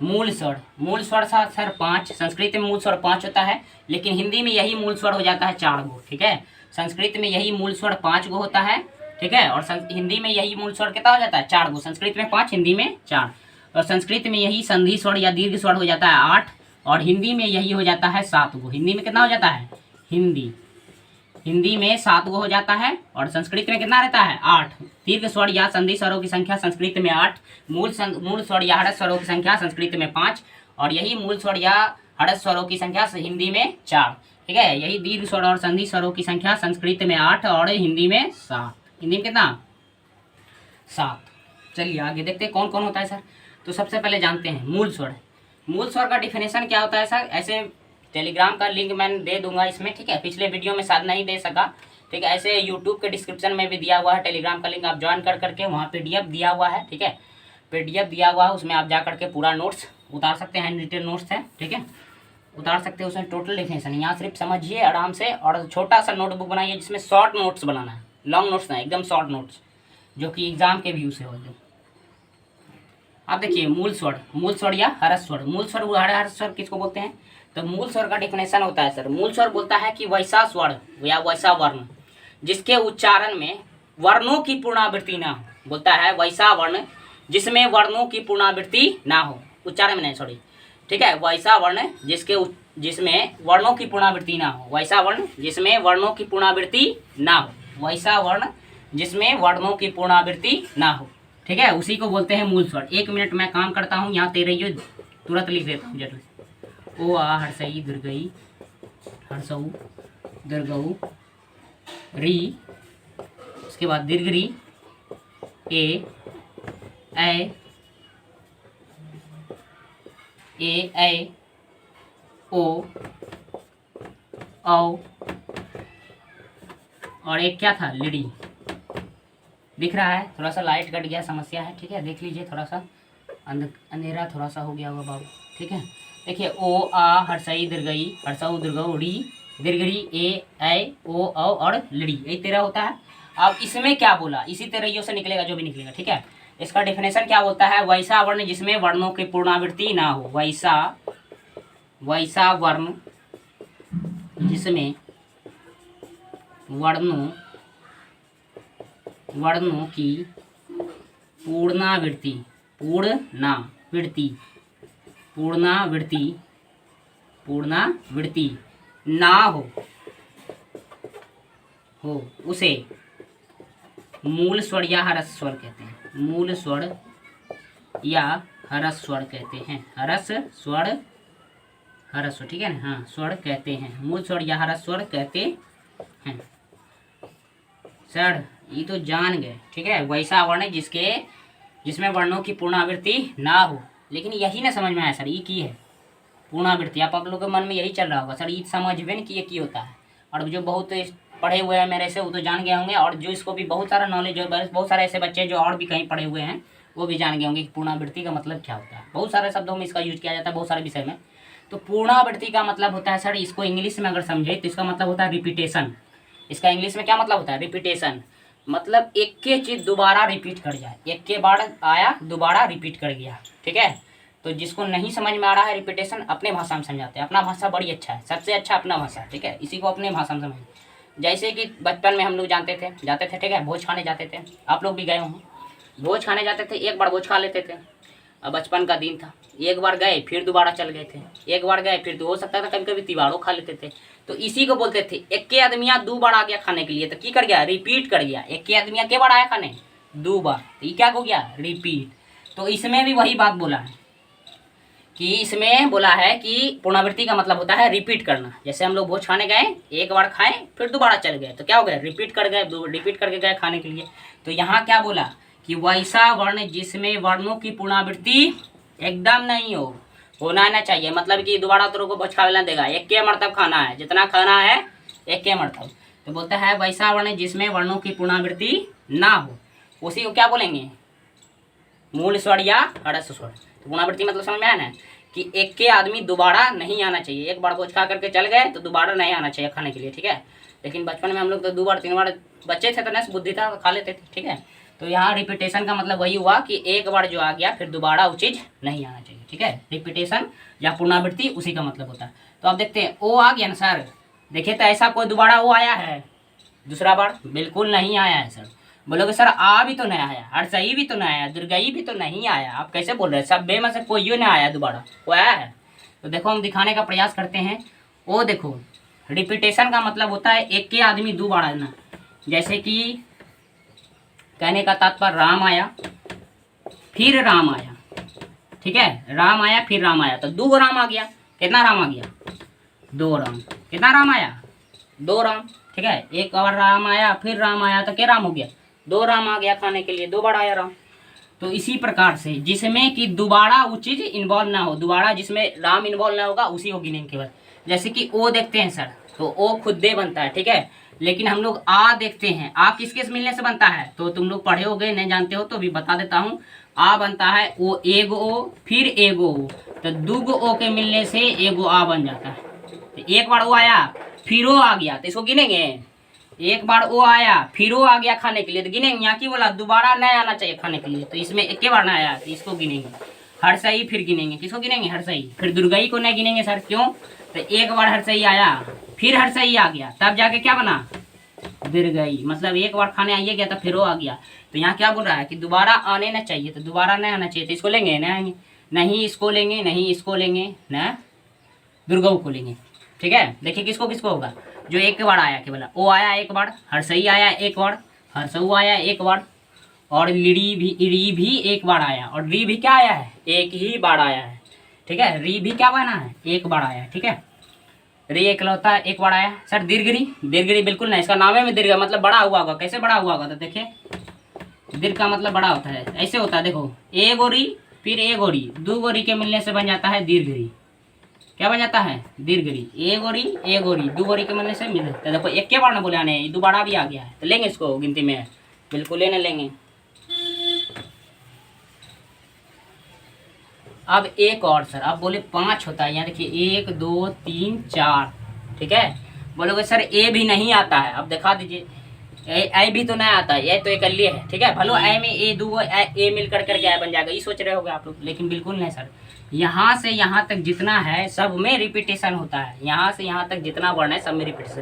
मूल स्वर, मूल स्वर था सर 5। संस्कृत में मूल स्वर 5 होता है, लेकिन हिंदी में यही मूल स्वर हो जाता है 4 गो, ठीक है। संस्कृत में यही मूल स्वर 5 गो होता है, ठीक है। और हिंदी में यही मूल स्वर कितना हो जाता है? 4 गो। संस्कृत में 5, हिंदी में 4। और संस्कृत में यही संधि स्वर या दीर्घ स्वर हो जाता है 8, और हिंदी में यही हो जाता है 7 गो। हिंदी में कितना हो जाता है? हिंदी में 7 गो हो जाता है, और संस्कृत में कितना रहता है? 8। दीर्घ स्वर या संधि स्वरों की संख्या संस्कृत में 8, मूल स्वर या हरस्व स्वरों की संख्या संस्कृत में 5, और यही मूल स्वर या हरस्व स्वरों की संख्या हिंदी में 4, ठीक है। यही दीर्घ स्वर और संधि स्वरों की संख्या संस्कृत में 8 और हिंदी में 7। हिंदी में कितना? 7। चलिए आगे देखते हैं कौन कौन होता है सर। तो सबसे पहले जानते हैं मूल स्वर। मूल स्वर का डिफिनेशन क्या होता है सर? ऐसे टेलीग्राम का लिंक मैं दे दूंगा इसमें, ठीक है। पिछले वीडियो में शायद नहीं दे सका, ठीक है। ऐसे यूट्यूब के डिस्क्रिप्शन में भी दिया हुआ है टेलीग्राम का लिंक, आप ज्वाइन कर करके वहाँ PDF दिया हुआ है, ठीक है। PDF दिया हुआ है, उसमें आप जा करके पूरा नोट्स उतार सकते हैं, हैंड रिटेन नोट्स है, ठीक है, उतार सकते हैं। उसमें टोटल डिफिनेशन यहाँ सिर्फ समझिए आराम से, और छोटा सा नोटबुक बनाइए जिसमें शॉर्ट नोट्स बनाना है, लॉन्ग नोट्स नहीं, एकदम शॉर्ट नोट्स जो कि एग्जाम के व्यू से हो। अब देखिए मूल स्वर या हरस्व स्वर। मूल स्वर हरस्व स्वर किसको बोलते हैं? तो मूल स्वर का डिफिनेशन होता है सर, मूल स्वर बोलता है कि वैसा स्वर या वैसा वर्ण जिसके उच्चारण में वर्णों की पुनरावृत्ति ना हो। बोलता है वैसा वर्ण जिसमें वर्णों की पुनरावृत्ति ना हो, उच्चारण में नहीं, सॉरी, ठीक है। वैसा वर्ण जिसके जिसमें वर्णों की पुनरावृत्ति ना हो, वैसा वर्ण जिसमें वर्णों की पुनरावृत्ति ना हो, वैसा वर्ण जिसमें वर्णों की पुनरावृत्ति ना हो। ठीक है, उसी को बोलते हैं मूल स्वर। 1 मिनट मैं काम करता हूँ, यहाँ तेरे तुरंत लिख देता हूँ जल्दी से। ओ आ हर्षई दीर्घई हर्षऊ दीर्घऊ री, उसके बाद दीर्घ री, ए ऐ ओ औ, और एक क्या था, लिडी। दिख रहा है? थोड़ा सा लाइट कट गया, समस्या है। ठीक है, देख लीजिए, थोड़ा सा अंधेरा थोड़ा सा हो गया होगा बाबू। ठीक है, देखिए ओ आ हर्षई दीर्घई हर्षऊ दीर्घऊ री दीर्घरी ए ऐ ओ औ और लिडी, यही तेरा होता है। अब इसमें क्या बोला, इसी तेरहियों से निकलेगा जो भी निकलेगा। ठीक है, इसका डेफिनेशन क्या बोलता है, वैसा वर्ण जिसमें वर्णों की पुनरावृत्ति ना हो, वैसा वर्ण जिसमें वर्णों की पुनरावृत्ति ना हो उसे मूल स्वर या ह्रस्व स्वर कहते हैं। मूल स्वर या ह्रस्व स्वर कहते हैं। ह्रस्व, ठीक है ना? हाँ, स्वर कहते हैं, मूल स्वर या ह्रस्व स्वर कहते हैं। सर ये तो जान गए। ठीक है, वैसा वर्ण जिसमें वर्णों की पुनरावृत्ति ना हो। लेकिन यही ना समझ में आया सर, ये की है पुनरावृत्ति। आप लोगों के मन में यही चल रहा होगा, सर ये समझबे नहीं कि ये की होता है। और जो बहुत पढ़े हुए हैं मेरे से, वो तो जान गए होंगे, और जो इसको भी बहुत सारा नॉलेज है, बहुत सारे ऐसे बच्चे जो और भी कहीं पढ़े हुए हैं, वो भी जान गए होंगे कि पुनरावृत्ति का मतलब क्या होता है। बहुत सारे शब्दों में इसका यूज किया जाता है, बहुत सारे विषय में। तो पुनरावृत्ति का मतलब होता है सर, इसको इंग्लिश में अगर समझे तो इसका मतलब होता है रिपीटेशन। इसका इंग्लिश में क्या मतलब होता है, रिपीटेशन। मतलब एक के चीज दोबारा रिपीट कर जाए, एक के बार आया दोबारा रिपीट कर गया। ठीक है, तो जिसको नहीं समझ में आ रहा है रिपीटेशन, अपने भाषा में समझाते हैं। अपना भाषा बड़ी अच्छा है, सबसे अच्छा अपना भाषा। ठीक है, इसी को अपने भाषा में समझिए। जैसे कि बचपन में हम लोग जाते थे, ठीक है, भोज खाने जाते थे। आप लोग भी गए होंगे, भोज खाने जाते थे, एक बार भोज खा लेते थे। अब बचपन का दिन था, एक बार गए फिर दोबारा चल गए थे, एक बार गए फिर तो हो सकता था कभी कभी तिवाड़ो खा लेते थे। तो इसी को बोलते थे एक के आदमिया 2 बार आ गया खाने के लिए, तो की कर गया, रिपीट कर गया। एक के आदमिया के बार आया खाने, 2 बार, तो ये क्या हो गया, रिपीट। तो इसमें भी वही बात बोला है कि इसमें बोला है कि पुनरावृत्ति का मतलब होता है रिपीट करना। जैसे हम लोग भोज खाने गए, एक बार खाए फिर दोबारा चल गए, तो क्या हो गया, रिपीट कर गए, रिपीट करके गए खाने के लिए। तो यहाँ क्या बोला कि वैसा वर्ण जिसमें वर्णों की पुनरावृत्ति एकदम नहीं होना ना चाहिए। मतलब कि दोबारा तेरे को भोज खाने देगा, एक के मरतब खाना है, जितना खाना है एक के मरतब। तो बोलता है वैसा वर्ण जिसमें वर्णों की पुनरावृत्ति ना हो, उसी को क्या बोलेंगे, मूल स्वर या ह्रस्व स्वर। तो पुनरावृत्ति मतलब समझ में आया ना, कि एक के आदमी दोबारा नहीं आना चाहिए। एक बार भोज खा करके चल गए तो दोबारा नहीं आना चाहिए खाने के लिए। ठीक है, लेकिन बचपन में हम लोग तो 2 बार 3 बार, बच्चे थे तो न बुद्धि था, खा लेते थे। ठीक है, तो यहाँ रिपीटेशन का मतलब वही हुआ कि एक बार जो आ गया फिर दोबारा वो चीज़ नहीं आना चाहिए। ठीक है, रिपीटेशन या पुनरावृत्ति उसी का मतलब होता है। तो आप देखते हैं ओ आ गया ना सर, देखिए तो ऐसा कोई दोबारा वो आया है दूसरा बार, बिल्कुल नहीं आया है सर। बोलोगे सर आ भी तो नहीं आया, हर्षई भी तो नहीं आया, दीर्घई भी तो नहीं आया, आप कैसे बोल रहे हैं, सब बे में से कोई नहीं आया दोबारा, वो आया है। तो देखो हम दिखाने का प्रयास करते हैं। वो देखो रिपीटेशन का मतलब होता है एक के आदमी 2 बार आना। जैसे कि कहने का तात्पर्य राम आया फिर राम आया। ठीक है, राम आया फिर राम आया, तो 2 राम आ गया। कितना राम आ गया, 2 राम। कितना राम आया, 2 राम। ठीक है, एक बार राम आया फिर राम आया, तो क्या राम हो गया, 2 राम आ गया खाने के लिए, 2 बार आया राम। तो इसी प्रकार से जिसमें कि दोबारा वो चीज़ इन्वॉल्व ना हो, दोबारा जिसमें राम इन्वॉल्व ना होगा उसी को गिनेंगे केवल। जैसे कि ओ देखते हैं सर, तो ओ खुद दे बनता है। ठीक है, लेकिन हम लोग आ देखते हैं, आ किस किस मिलने से बनता है, तो तुम लोग पढ़े हो गए, नहीं जानते हो तो भी बता देता हूँ। आ बनता है ओ, एगो ओ फिर एगो ओ, तो 2 ओ के मिलने से एगो आ बन जाता है। तो एक बार वो आया फिर वो आ गया, तो इसको गिनेंगे। एक बार वो आया फिर वो आ गया खाने के लिए, तो गिनेंगे। यहाँ की बोला दोबारा नहीं आना चाहिए खाने के लिए, तो इसमें एक बार ना आया तो इसको गिनेंगे। हर्षई फिर गिनेंगे, किसको गिनेंगे, हर्षई। फिर दुर्गई को नहीं गिनेंगे सर, क्यों, तो एक बार हर्षई आया फिर हर्षई आ गया, तब जाके क्या बना, दीर्घई। मतलब एक बार खाने आइए गया तो फिर वो आ गया। तो यहाँ क्या बोल रहा है कि दोबारा आने ना चाहिए, तो दोबारा नहीं आना चाहिए, तो इसको लेंगे नहीं, नहीं इसको लेंगे, नहीं इसको लेंगे, न दुर्गऊ खोलेंगे। ठीक है, देखिए किसको किसको होगा, जो एक बार आया केवल ओ आया एक बार, हर्षई आया एक बार, हर्षऊ आया एक बार, और री भी एक बार आया, और री भी क्या आया है, एक ही बार आया है। ठीक है, री भी क्या बना है, एक बार आया है। ठीक है, री एकलौता एक बार आया। सर दीर्घ री बिल्कुल नहीं, इसका नाम है में दीर्घ मतलब बड़ा हुआ होगा। कैसे बड़ा हुआ होगा, तो देखिए दीर्घ का मतलब बड़ा होता है, ऐसे होता है। देखो ए गोरी फिर ए गोरी, दो गोरी के मिलने से बन जाता है दीर्घ री। क्या बन जाता है, दीर्घ री। ए गोरी दो गोरी के मिलने से मिल, तो देखो एक के बार ना बोले आने, दोबारा भी आ गया है, तो लेंगे इसको गिनती में, बिल्कुल लेने लेंगे। अब एक और सर, अब बोले 5 होता है, यहाँ देखिए 1 2 3 4। ठीक है, बोलोगे सर ए भी नहीं आता है, अब दिखा दीजिए। ए भी तो नहीं आता है, ये तो इकल्ले है। ठीक है, भलो ए में ए दो ए मिल करके क्या बन जाएगा, ये सोच रहे होगे आप लोग, लेकिन बिल्कुल नहीं सर। यहाँ से यहाँ तक जितना है सब में रिपीटेशन होता है, यहाँ से यहाँ तक जितना वर्ण है सब में रिपीटेशन,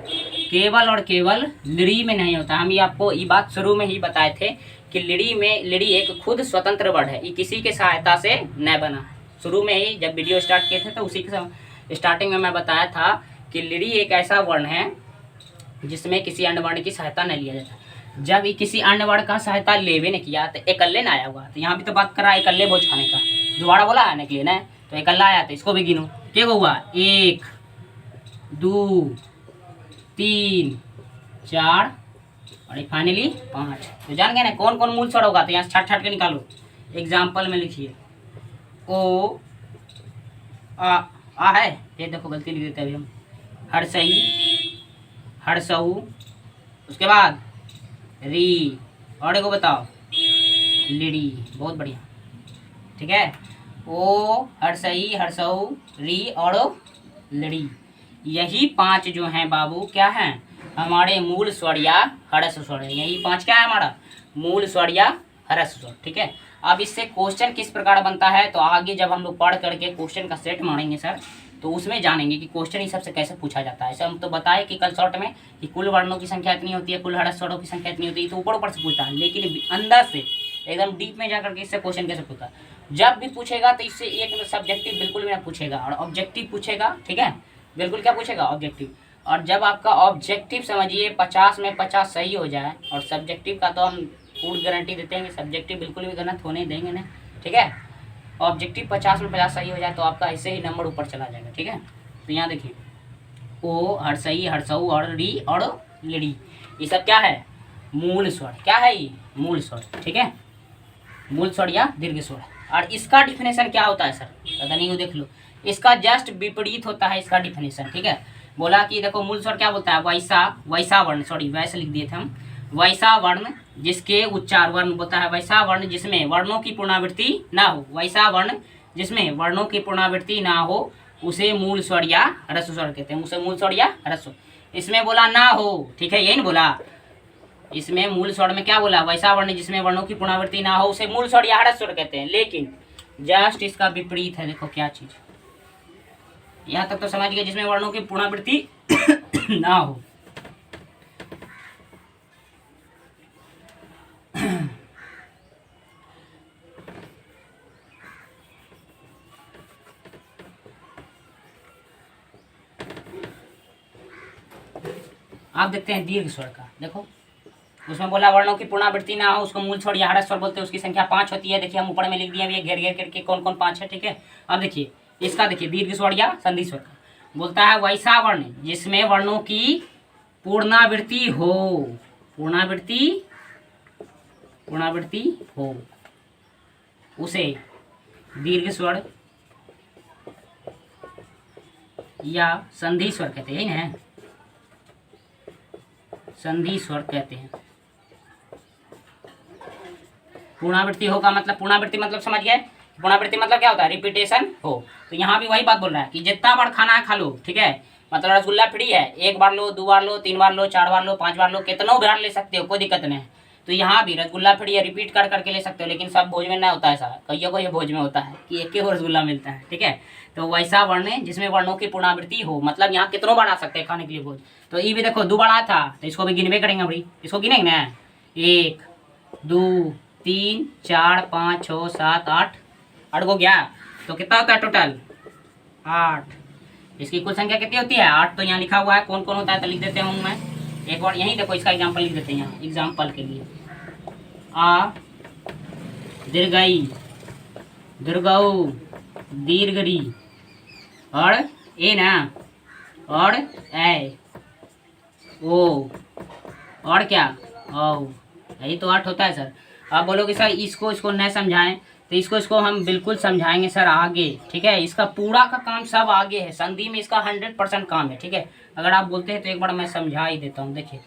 केवल और केवल लिड़ी में नहीं होता। हम ये आपको ये बात शुरू में ही बताए थे कि लिड़ी एक खुद स्वतंत्र वर्ण है, ये किसी के सहायता से न बना है। शुरू में ही जब वीडियो स्टार्ट किए थे तो उसी के स्टार्टिंग में मैं बताया था कि लिड़ी एक ऐसा वर्ण है जिसमें किसी अन्य वर्ण की सहायता नहीं लिया जाता। जब ये किसी अन्य वर्ण का सहायता लेवे ने किया तो एकल्ले ना आया हुआ, तो यहाँ भी तो बात करा एकल्ले भोज खाने का, दोबारा बोला आने के लिए ना, तो एकल्ला आया, तो इसको भी गिनो क्या हुआ, 1 2 3 4 और फाइनली 5। तो जान गए ना कौन कौन मूल स्वर होगा, तो यहाँ छाट छाट के निकालो। एग्जाम्पल में लिखिए ओ आ है, ये देखो गलती लिख देते अभी हम, हर्षऊ, उसके बाद री, और देखो बताओ लिड़ी, बहुत बढ़िया। ठीक है, ओ हर्षई हर्षऊ री और लड़ी, यही 5 जो हैं बाबू क्या हैं, हमारे मूल स्वर या हर्ष स्वर है। यही 5 क्या है हमारा मूल स्वर या हर्ष स्वर। ठीक है, अब इससे क्वेश्चन किस प्रकार बनता है, तो आगे जब हम लोग पढ़ करके क्वेश्चन का सेट मारेंगे सर, तो उसमें जानेंगे कि क्वेश्चन इस सबसे कैसे पूछा जाता है। ऐसे हम तो बताए कि कल शॉर्ट में कि कुल वर्णों की संख्या इतनी होती है, कुल हर्ष स्वरों की संख्या इतनी होती है, तो ऊपर ऊपर से पूछता है, लेकिन अंदर से एकदम डीप में जाकर के इससे क्वेश्चन कैसे पूछता है। जब भी पूछेगा तो इससे एक सब्जेक्टिव बिल्कुल भी ना पूछेगा, और ऑब्जेक्टिव पूछेगा। ठीक है, बिल्कुल क्या पूछेगा, ऑब्जेक्टिव। और जब आपका ऑब्जेक्टिव समझिए 50 में 50 सही हो जाए, और सब्जेक्टिव का तो हम पूर्ण गारंटी देते हैं कि सब्जेक्टिव बिल्कुल भी गलत होने देंगे ना। ठीक है, ऑब्जेक्टिव 50 में 50 सही हो जाए तो आपका ऐसे ही नंबर ऊपर चला जाएगा। ठीक है, तो यहाँ देखिए ओ हर्षई हर्षऊ और री और लिड़ी, ये सब क्या है मूल स्वर। क्या है ये मूल स्वर। ठीक है, मूल स्वर या दीर्घ स्वर। और इसका डिफिनेशन क्या होता है सर, पता नहीं हो देख लो, इसका जस्ट विपरीत होता है इसका डिफिनेशन। ठीक है, बोला कि देखो मूल स्वर क्या बोलता है, वैसा वर्ण, सॉरी वैसे लिख दिए थे हम, वैसा वर्ण जिसके उच्चार वर्ण बोलता है, वैसा वर्ण जिसमें वर्णों की पुनरावृत्ति ना हो, वैसा वर्ण जिसमें वर्णों की पुनरावृत्ति ना हो उसे मूल स्वर या ह्रस्व स्वर कहते हैं, उसे मूल स्वर या ह्रस्व। इसमें बोला ना हो, ठीक है, यही नहीं बोला, इसमें मूल स्वर में क्या बोला, वैसा वर्ण जिसमें वर्णों की पुनरावृत्ति ना हो उसे मूल स्वर या ह्रस्व स्वर कहते हैं। लेकिन जस्ट इसका विपरीत है, देखो क्या चीज, यहाँ तक तो समझ गए, जिसमें वर्णों की पुनरावृत्ति ना हो। आप देखते हैं दीर्घ स्वर का, देखो उसमें बोला वर्णों की पुनरावृत्ति ना हो उसको मूल स्वर या ह्रस्व स्वर बोलते हैं, उसकी संख्या 5 होती है। देखिए हम ऊपर में लिख दिए, घेर घेर करके कौन कौन 5 है। ठीक है, अब देखिए इसका, देखिए दीर्घ स्वर या संधि स्वर का बोलता है वैसा वर्ण जिसमें वर्णों की पुनरावृत्ति हो, पुनरावृत्ति हो उसे दीर्घ स्वर या संधि स्वर कहते हैं ना, संधि स्वर कहते हैं। पुनरावृत्ति होगा मतलब, पुनरावृत्ति मतलब समझ गए, पुनरावृत्ति मतलब क्या होता है, रिपीटेशन हो। तो यहाँ भी वही बात बोल रहा है कि जितना बार खाना है खा लो। ठीक है, मतलब रसगुल्ला फ्री है, 1 बार लो, 2 बार लो, 3 बार लो, 4 बार लो, 5 बार लो, कितनों बार ले सकते हो, कोई दिक्कत नहीं। तो यहाँ भी रसगुल्ला फ्री है, रिपीट कर करके ले सकते हो, लेकिन सब भोज में ना होता है ऐसा, कईयों को ये भोज में होता है कि एक ही रसगुल्ला मिलता है। ठीक है, तो वैसा वर्ण जिसमें वर्णों की पुनरावृत्ति हो, मतलब यहाँ कितनों बार आ सकते हैं खाने के लिए भोज। तो ये भी देखो 2 बार आया था, तो इसको भी गिनवे करेंगे भाई, इसको गिनेंगे ना, 1 2 3 4 5 6 7 8 8 को गया, तो कितना होता है टोटल 8। इसकी कुल संख्या कितनी होती है? 8। तो यहाँ लिखा हुआ है कौन कौन होता है, तो लिख देते हूँ मैं एक बार। यहीं देखो इसका एग्जाम्पल लिख देते हैं यहाँ एग्जाम्पल के लिए। आ दीर्घई दुर्गऊ दीर्घरी और ए ना और ए ओ और क्या ओ, यही तो 8 होता है सर। आप बोलोगे सर इसको न समझाएं, तो इसको हम बिल्कुल समझाएंगे सर आगे, ठीक है। इसका पूरा का काम सब आगे है, संधि में इसका 100% काम है, ठीक है। अगर आप बोलते हैं तो एक बार मैं समझा ही देता हूँ। देखिए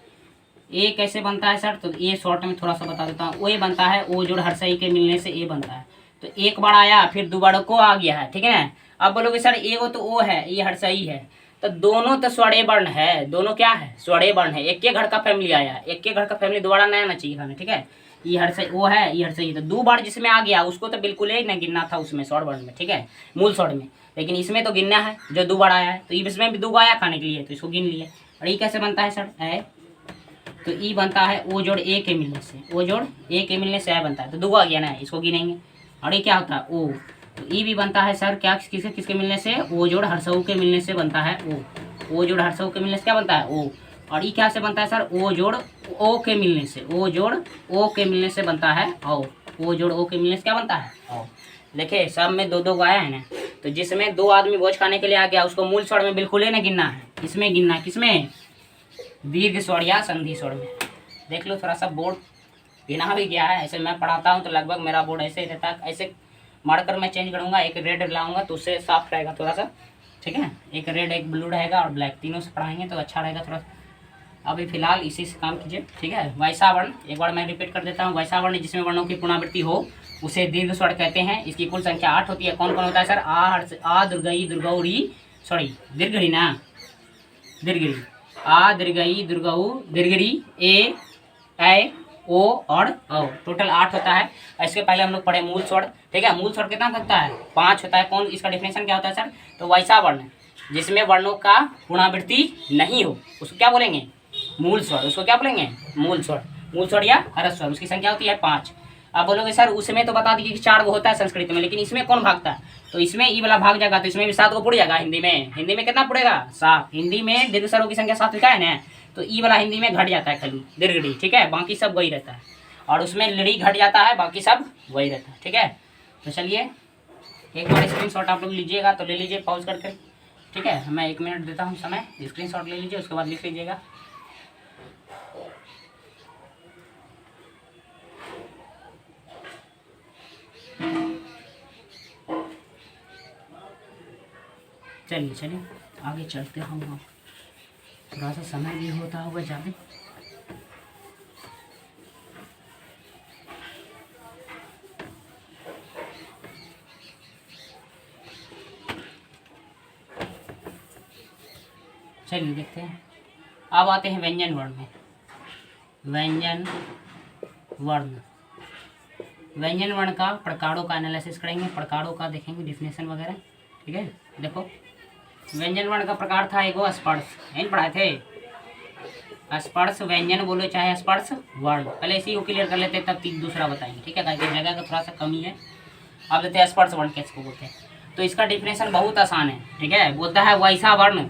ए कैसे बनता है सर, तो ए शॉर्ट में थोड़ा सा बता देता हूँ। ओ ए बनता है, ओ जोड़ हर्षई के मिलने से ए बनता है। तो एक बार आया फिर दोबारा को आ गया है, ठीक है ना। आप बोलोगे सर ए वो तो ओ है, ये हर्षई है, तो दोनों तो स्वरे वर्ण है, दोनों क्या है स्वरे वर्ण है। एक के घर का फैमिली आया, एक के घर का फैमिली दोबारा नहीं आना चाहिए खाने, ठीक है। ये हर्षई वो है, ये हर्षई, तो 2 बार जिसमें आ गया उसको तो बिल्कुल ही नहीं गिनना था उसमें स्वर वर्ण में, ठीक है, मूल स्वर में। लेकिन इसमें तो गिनना है जो 2 बार आया है, तो इसमें भी 2 आया खाने के लिए, तो इसको गिन लिए। और ये कैसे बनता है सर ए, तो ई बनता है ओ जोड़ ए के मिलने से, ओ जोड़ ए के मिलने से ए बनता है, तो 2 आ गया ना, इसको गिनेंगे। और ये क्या होता है ओ, तो ई भी बनता है सर क्या किसके किसके मिलने से, ओ जोड़ हर्षऊ के मिलने से बनता है ओ जोड़ हर्षऊ के मिलने से क्या बनता है ओ। और ई क्या से बनता है सर, ओ जोड़ ओ के मिलने से, ओ जोड़ ओ के मिलने से बनता है ओ जोड़ ओ के मिलने से क्या बनता है ओ। देखिए सब में 2 आया है ना, तो जिसमें 2 आदमी भोज खाने के लिए आ गया उसको मूल स्वर में बिल्कुल ही नहीं गिनना है, इसमें गिनना है, किसमें दीर्घ स्वर या संधि स्वर में। देख लो थोड़ा सा बोर्ड गिना भी गया है, ऐसे मैं पढ़ाता हूँ तो लगभग मेरा बोर्ड ऐसे ही रहता है। ऐसे मार्कर मैं चेंज करूँगा, एक रेड लाऊंगा तो उससे साफ रहेगा थोड़ा सा, ठीक है। एक रेड एक ब्लू रहेगा और ब्लैक, तीनों से पढ़ाएंगे तो अच्छा रहेगा थोड़ा सा। अभी फिलहाल इसी से काम कीजिए, ठीक है। वैसा वर्ण एक बार मैं रिपीट कर देता हूँ। वैसा वर्ण जिसमें वर्णों की पुनरावृत्ति हो उसे दीर्घ स्वर कहते हैं। इसकी कुल संख्या 8 होती है। कौन कौन होता है सर, आ दुर्गई दुर्गौरी, सॉरी दीर्घड़ी ना, दीर्घड़ी, आ दीर्घई दुर्गऊ दीर्घड़ी ए ओ और औ, टोटल 8 होता है। इसके पहले हम लोग पढ़े मूल स्वर, ठीक है। मूल स्वर कितना होता है, 5 होता है। कौन, इसका डिफिनेशन क्या होता है सर, तो वैसा वर्ण जिसमें वर्णों का पुनरावृत्ति नहीं हो उसको क्या बोलेंगे, मूल स्वर। उसको क्या बोलेंगे, मूल स्वर, मूल स्वर या हरस स्वर। उसकी संख्या होती है 5। आप बोलोगे सर उसमें तो बता दीजिए कि 4 होता है संस्कृत में, लेकिन इसमें कौन भागता है, तो इसमें ई वाला भाग जाएगा, तो इसमें भी 7 पुड़ जाएगा। हिंदी में कितना पुड़ेगा, 7। हिंदी में दीर्घ स्वरों की संख्या 7 लिखा है ना, तो ई वाला हिंदी में घट जाता है खाली दीर्घड़ी, ठीक है, बाकी सब वही रहता है। और उसमें लड़ी घट जाता है, बाकी सब वही रहता है, ठीक है। तो चलिए एक बार स्क्रीनशॉट आप लोग लीजिएगा तो ले लीजिए पॉज करके, ठीक है। मैं 1 मिनट देता हूँ समय, स्क्रीनशॉट ले लीजिए, उसके बाद लिख लीजिएगा। चलिए आगे चलते हम, थोड़ा सा समय भी होता होगा ज़्यादा। चलिए देखते हैं। अब आते हैं व्यंजन वर्ण में। व्यंजन वर्ण का प्रकारों का एनालिसिस करेंगे, प्रकारों का देखेंगे डिफिनेशन वगैरह, ठीक है। देखो व्यंजन वर्ण का प्रकार था एगो स्पर्श, यही पढ़ाए थे। स्पर्श व्यंजन बोलो चाहे स्पर्श वर्ण, पहले इसी को क्लियर कर लेते तब दूसरा बताएंगे, ठीक है, ताकि जगह का थोड़ा सा कमी है। अब लेते हैं स्पर्श वर्ण कैसे को बोलते हैं। तो इसका डिफिनेशन बहुत आसान है, ठीक है। बोलता है वैसा वर्ण,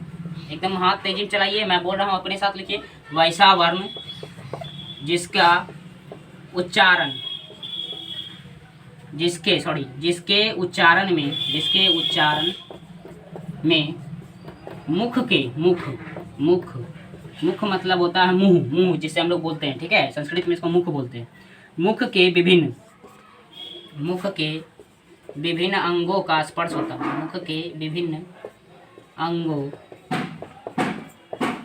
एकदम हाथ तेजी में चलाइए, मैं बोल रहा हूँ अपने साथ लिखिए। वैसा वर्ण जिसका उच्चारण जिसके उच्चारण में मुख मतलब होता है मुंह जिससे हम लोग बोलते हैं, ठीक है। संस्कृत में इसको मुख बोलते हैं। मुख के विभिन्न अंगों का स्पर्श होता है। मुख के विभिन्न अंगों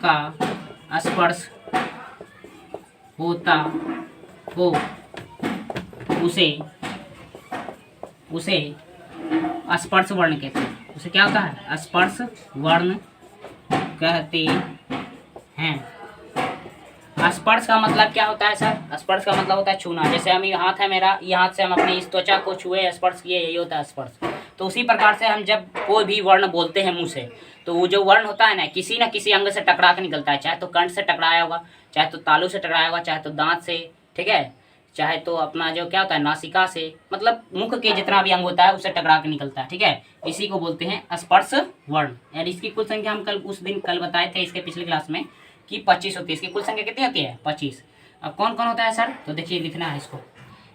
का स्पर्श होता हो उसे स्पर्श वर्ण कहते हैं। उसे क्या होता है, स्पर्श वर्ण कहते हैं। स्पर्श का मतलब क्या होता है सर, स्पर्श का मतलब होता है छूना। जैसे हम ये हाथ है मेरा, ये हाथ से हम अपनी इस त्वचा को छुए स्पर्श किए, यही होता है स्पर्श। तो उसी प्रकार से हम जब कोई भी वर्ण बोलते हैं मुंह से, तो वो जो वर्ण होता है ना किसी अंग से टकरा के निकलता है, चाहे तो कंठ से टकराया होगा, चाहे तो तालू से टकराया होगा, चाहे तो दांत से, ठीक है, चाहे तो अपना जो क्या होता है नासिका से, मतलब मुख के जितना भी अंग होता है उससे टकरा के निकलता है, ठीक है। इसी को बोलते हैं स्पर्श वर्ण। यानी इसकी कुल संख्या हम कल बताए थे इसके पिछले क्लास में कि 25 होती है। इसकी कुल संख्या कितनी होती है? 25। अब कौन कौन होता है सर? तो देखिए लिखना है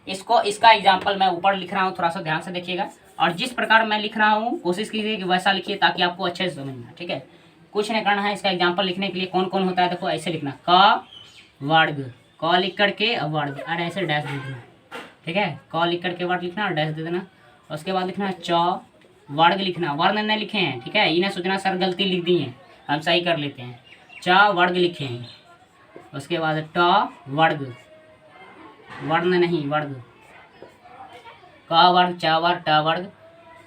इसका एग्जाम्पल मैं ऊपर लिख रहा हूँ, थोड़ा सा ध्यान से देखिएगा। और जिस प्रकार मैं लिख रहा हूँ कोशिश कीजिए कि वैसा लिखिए ताकि आपको अच्छे से समझना, ठीक है। कुछ नहीं करना है। इसका एग्जाम्पल लिखने के लिए कौन कौन होता है देखो ऐसे लिखना, क वर्ग, क लिख करके अब वर्ग और ऐसे डैश दे देना, ठीक है। क लिख करके वर्ग लिखना और डैश दे देना। उसके बाद लिखना च वर्ग लिखना, वर्ण नहीं लिखे हैं, ठीक है। इन्हें सोचना सर गलती लिख दी है, हम सही कर लेते हैं। च वर्ग लिखे हैं। उसके बाद ट वर्ग, वर्ण नहीं वर्ग, क वर्ग, च वर्ग, ट वर्ग,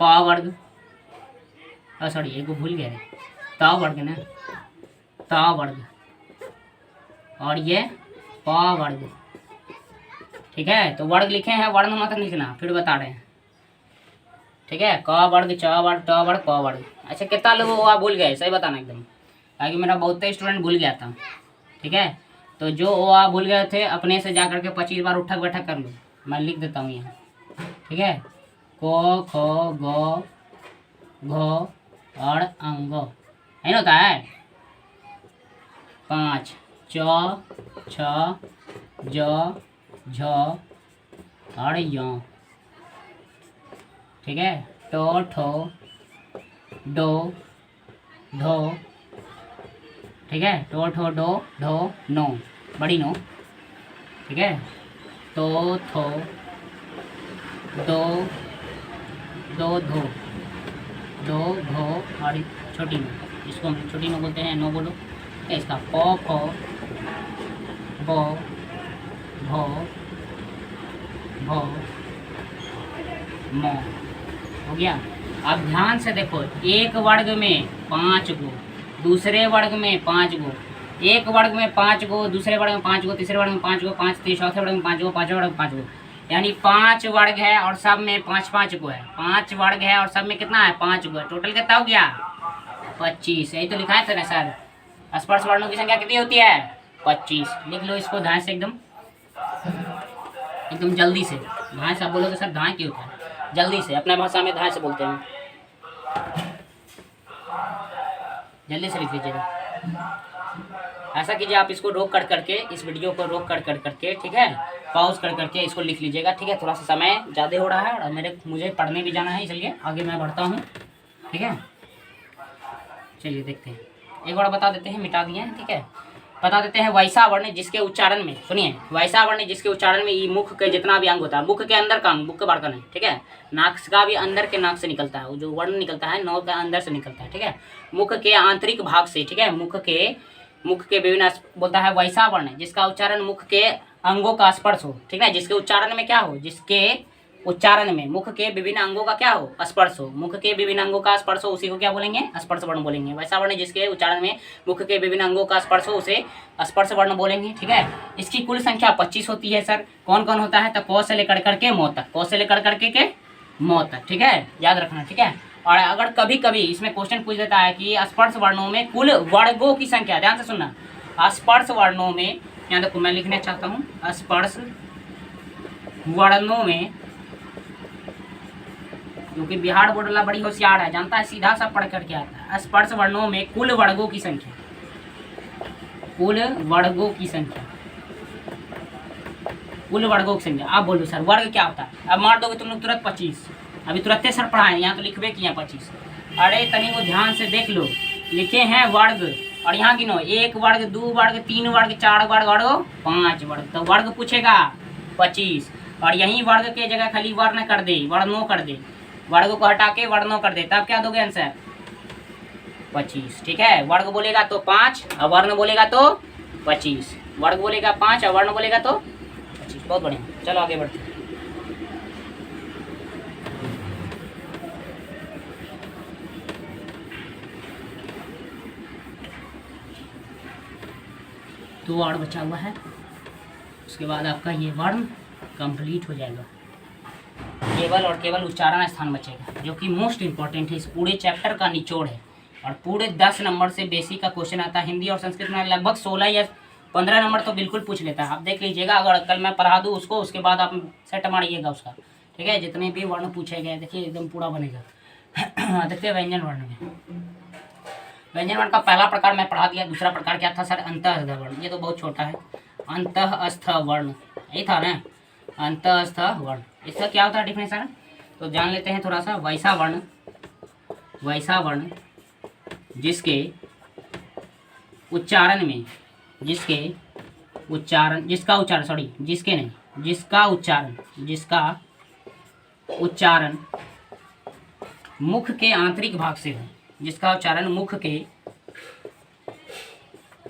प वर्ग, सॉरी एक भूल गया रे, त वर्ग ना, त वर्ग और ये प वर्ग, ठीक है। तो वर्ग लिखे हैं, वर्ण मत लिखना, फिर बता रहे हैं, ठीक है। क वर्ग, च वर्ग, ट वर्ग, प वर्ग। अच्छा कितना लोग वो भूल गए? सही बताना एकदम, ताकि मेरा बहुत स्टूडेंट भूल गया था, ठीक है। तो जो वो भूल गए थे अपने से जा करके 25 बार उठक बैठक कर लो, मैं लिख देता हूँ यहाँ, ठीक है। क ख ग घ और अंग है ना, होता है 5 च छ ज झ और य, ठीक है। टो ठो डो ढो, ठीक है। टो ठो डो ढो नो, बड़ी नो, ठीक है। तो थो दो दो धो, दो घो और छोटी नो, इसको हम छोटी नो बोलते हैं, नो बोलो। इसका प फ ब भ भ म हो गया। अब ध्यान से देखो, एक वर्ग में 5 गो, दूसरे वर्ग में 5 गो, एक वर्ग में 5 गो, दूसरे वर्ग में 5 गो, तीसरे वर्ग में 5 गो, 5 चौथे वर्ग में 5 गो, पांचवें वर्ग में 5 गो, यानी 5 वर्ग है और सब में 5-5 गो है। 5 वर्ग है और सब में कितना है? 5 गो है। टोटल कितना हो गया? 25। यही तो लिखा है ना सर, स्पर्श वर्णों की संख्या कितनी होती है? 25। लिख लो इसको ध्यान से, एकदम जल्दी से। ध्यान से आप बोलोगे सर ध्यान क्यों होता है? जल्दी से, अपने भाषा में ध्यान से बोलते हैं, जल्दी से लिख लीजिएगा। ऐसा कीजिए, आप इसको रोक कर करके, इस वीडियो को रोक कर करके, ठीक है, पॉज कर करके इसको लिख लीजिएगा, ठीक है। थोड़ा सा समय ज़्यादा हो रहा है और मुझे पढ़ने भी जाना है, इसलिए आगे मैं बढ़ता हूँ, ठीक है। चलिए देखते हैं, एक बार बता देते हैं, मिटा दिए हैं, ठीक है। बता देते हैं वैसा वर्ण जिसके उच्चारण में, सुनिए, वैसा वर्ण जिसके उच्चारण में ये मुख के जितना भी अंग होता है, मुख के अंदर का अंग, मुख के बाहर का नहीं, ठीक है। नाक का भी अंदर के नाक से निकलता है, वो जो वर्ण निकलता है नौ के अंदर से निकलता है, ठीक है। मुख के आंतरिक भाग से, ठीक है, मुख के विभिन्न बोलता है वैसा वर्ण जिसका उच्चारण मुख के अंगों का स्पर्श हो, ठीक है। जिसके उच्चारण में क्या हो? जिसके उच्चारण में मुख के विभिन्न अंगों का क्या हो? स्पर्श हो। मुख के विभिन्न अंगों का स्पर्श हो, उसी को क्या बोलेंगे? स्पर्श वर्ण बोलेंगे। वैसा वर्ण जिसके उच्चारण में मुख के विभिन्न अंगों का स्पर्श हो, उसे स्पर्श वर्ण बोलेंगे, ठीक है। इसकी कुल संख्या 25 होती है सर। कौन कौन होता है? तो क से लेकर करके मौ तक, क से लेकर करके के मौ तक, ठीक है, याद रखना, ठीक है। और अगर कभी कभी इसमें क्वेश्चन पूछ देता है कि स्पर्श वर्णों में कुल वर्गों की संख्या, ध्यान से सुनना, स्पर्श वर्णों में, यहाँ देखो मैं लिखना चाहता हूँ, स्पर्श वर्णों में, क्योंकि बिहार बोर्ड वाला बड़ी होशियार है, जानता है सीधा सा पढ़ करके आता है। स्पर्श वर्णों में कुल वर्गों की संख्या, कुल वर्गों की संख्या, कुल वर्गों की संख्या। आप बोलो सर वर्ग क्या होता है? अब मार दोगे तुम लोग तुरंत 25, अभी तुरंत सर पढ़ाए, यहाँ तो लिखबे किया 25। अरे तनी को ध्यान से देख लो, लिखे हैं वर्ग, और यहाँ गिनो, 1 वर्ग, 2 वर्ग, 3 वर्ग, 4 वर्ग और 5 वर्ग, तो वर्ग पूछेगा 25। और यही वर्ग के जगह खाली वर्ण कर दे, वर्णों कर दे, वर्ग को हटा के वर्णों कर दे, तब क्या दोगे आंसर? 25, ठीक है। वर्ग बोलेगा तो 5 और वर्ण बोलेगा तो 25, वर्ग बोलेगा 5 और वर्ण बोलेगा तो 25। बहुत बढ़िया, चलो आगे बढ़ते हैं। तो और बचा हुआ है, उसके बाद आपका ये वर्ण कंप्लीट हो जाएगा, केवल और केवल उच्चारण स्थान बचेगा, जो कि मोस्ट इंपॉर्टेंट है, इस पूरे चैप्टर का निचोड़ है। और पूरे 10 नंबर से बेसिक का क्वेश्चन आता है। हिंदी और संस्कृत में लगभग 16 या 15 नंबर तो बिल्कुल पूछ लेता है। आप देख लीजिएगा, अगर कल मैं पढ़ा दूँ उसको, उसके बाद आप सेट मारिएगा उसका, ठीक है। जितने भी वर्ण पूछे गए देखिए एकदम पूरा बनेगा। देखिए व्यंजन वर्ण में, व्यंजन वर्ण का पहला प्रकार मैं पढ़ा दिया। दूसरा प्रकार क्या था सर? अंतःस्थ वर्ण। ये तो बहुत छोटा है। अंतःस्थ वर्ण यही था ना, अंतःस्थ वर्ण। इसका क्या होता है डिफिनेशन? तो जान लेते हैं थोड़ा सा। वैसा वर्ण, वैसा वर्ण जिसके उच्चारण में, जिसका उच्चारण मुख के आंतरिक भाग से हो, जिसका उच्चारण मुख के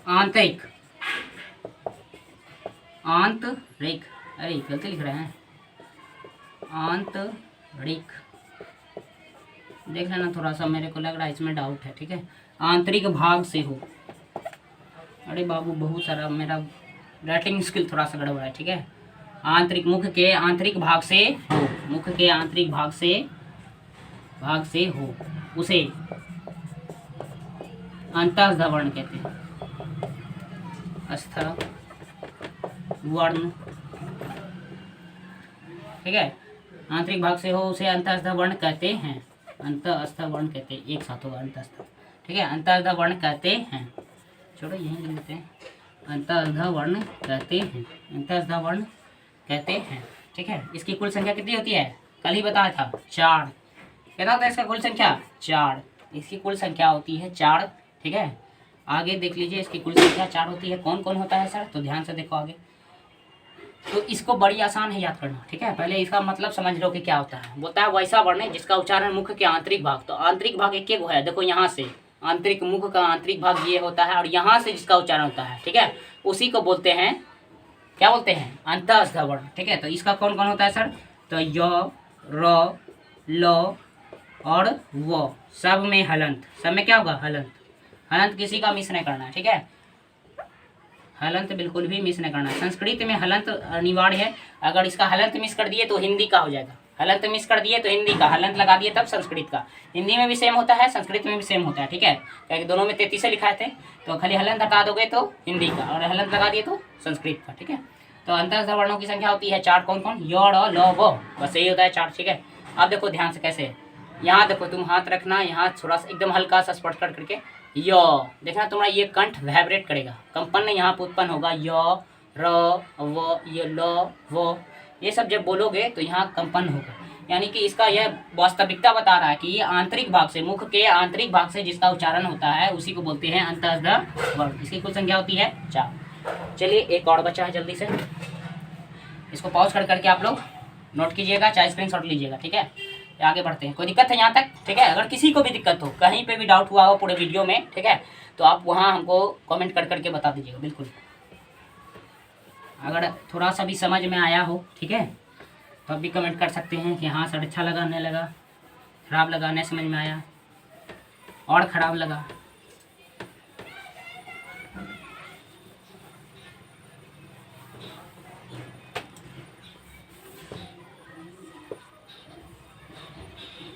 आंतरिक, अरे गलती लिख रहे हैं, आंतरिक, देख लेना थोड़ा सा, मेरे को लग रहा है इसमें डाउट है, ठीक है। आंतरिक भाग से हो। अरे बाबू बहुत सारा मेरा राइटिंग स्किल थोड़ा सा गड़बड़ है, ठीक है। आंतरिक, मुख के आंतरिक भाग से हो, मुख के आंतरिक भाग से हो, उसे अंतःस्थ वर्ण कहते हैं। अस्थ वर्ण, ठीक है। आंतरिक भाग से हो उसे अंतःस्थ वर्ण कहते हैं। अंतःस्थ वर्ण कहते हैं, एक साथ होगा अंतःस्थ, ठीक है। अंतःस्थ वर्ण कहते हैं, छोड़ो यहीं लिख लेते हैं। अंतःस्थ वर्ण कहते हैं, अंतःस्थ वर्ण कहते हैं, ठीक है। इसकी कुल संख्या कितनी होती है? कल ही बताया था, 4। कितना होता है इसका कुल संख्या? 4। इसकी कुल संख्या होती है 4, ठीक है। आगे देख लीजिए, इसकी कुल संख्या 4 होती है। कौन कौन होता है सर? तो ध्यान से देखो आगे। तो इसको बड़ी आसान है याद करना, ठीक है। पहले इसका मतलब समझ लो कि क्या होता है। बोलता है वैसा वर्ण है जिसका उच्चारण मुख के आंतरिक भाग, तो आंतरिक भाग एक एक है, देखो यहाँ से आंतरिक, मुख का आंतरिक भाग ये होता है, और यहाँ से जिसका उच्चारण होता है, ठीक है, उसी को बोलते हैं, क्या बोलते हैं? अंतःस्थ वर्ण, ठीक है। तो इसका कौन कौन होता है सर? तो य, र, ल और व, सब में हलंत, सब में क्या होगा? हलंत। हलंत किसी का मिस नहीं करना है, ठीक है। हलंत बिल्कुल भी मिस नहीं करना है। संस्कृत में हलंत अनिवार्य है। अगर इसका हलंत मिस कर दिए तो हिंदी का हो जाएगा। हलंत मिस कर दिए तो हिंदी का, हलंत लगा दिए तब संस्कृत का। हिंदी में भी सेम होता है, संस्कृत में भी सेम होता है, ठीक है। क्योंकि दोनों में 33 लिखाए थे, तो खाली हलंत हटा दोगे तो हिंदी का, और हलंत लगा दिए तो संस्कृत का, ठीक है। तो अंतःस्थ वर्णों की संख्या होती है 4। कौन कौन? य, र, ल, व, बस यही होता है 4, ठीक है। अब देखो ध्यान से कैसे, यहाँ देखो, तुम हाथ रखना यहाँ थोड़ा सा एकदम हल्का सा स्पर्श करके, य, देखना तुम्हारा ये कंठ वाइब्रेट करेगा, कंपन यहाँ पर उत्पन्न होगा। य, र, व, ये ल, व, ये सब जब बोलोगे तो यहाँ कंपन होगा। यानी कि इसका यह वास्तविकता बता रहा है कि ये आंतरिक भाग से, मुख के आंतरिक भाग से जिसका उच्चारण होता है उसी को बोलते हैं अंतःस्थ वर्ण। इसकी कुल संख्या होती है 4। चलिए एक और बचा है, जल्दी से इसको पॉज करके आप लोग नोट कीजिएगा, चाहे स्क्रीनशॉट लीजिएगा, ठीक है। आगे बढ़ते हैं। कोई दिक्कत है यहाँ तक? ठीक है। अगर किसी को भी दिक्कत हो, कहीं पे भी डाउट हुआ हो पूरे वीडियो में, ठीक है, तो आप वहाँ हमको कमेंट करके बता दीजिएगा, बिल्कुल। अगर थोड़ा सा भी समझ में आया हो, ठीक है, तो आप भी कमेंट कर सकते हैं कि हाँ सर अच्छा लगा, नहीं लगा, ख़राब लगा, नहीं समझ में आया, और ख़राब लगा।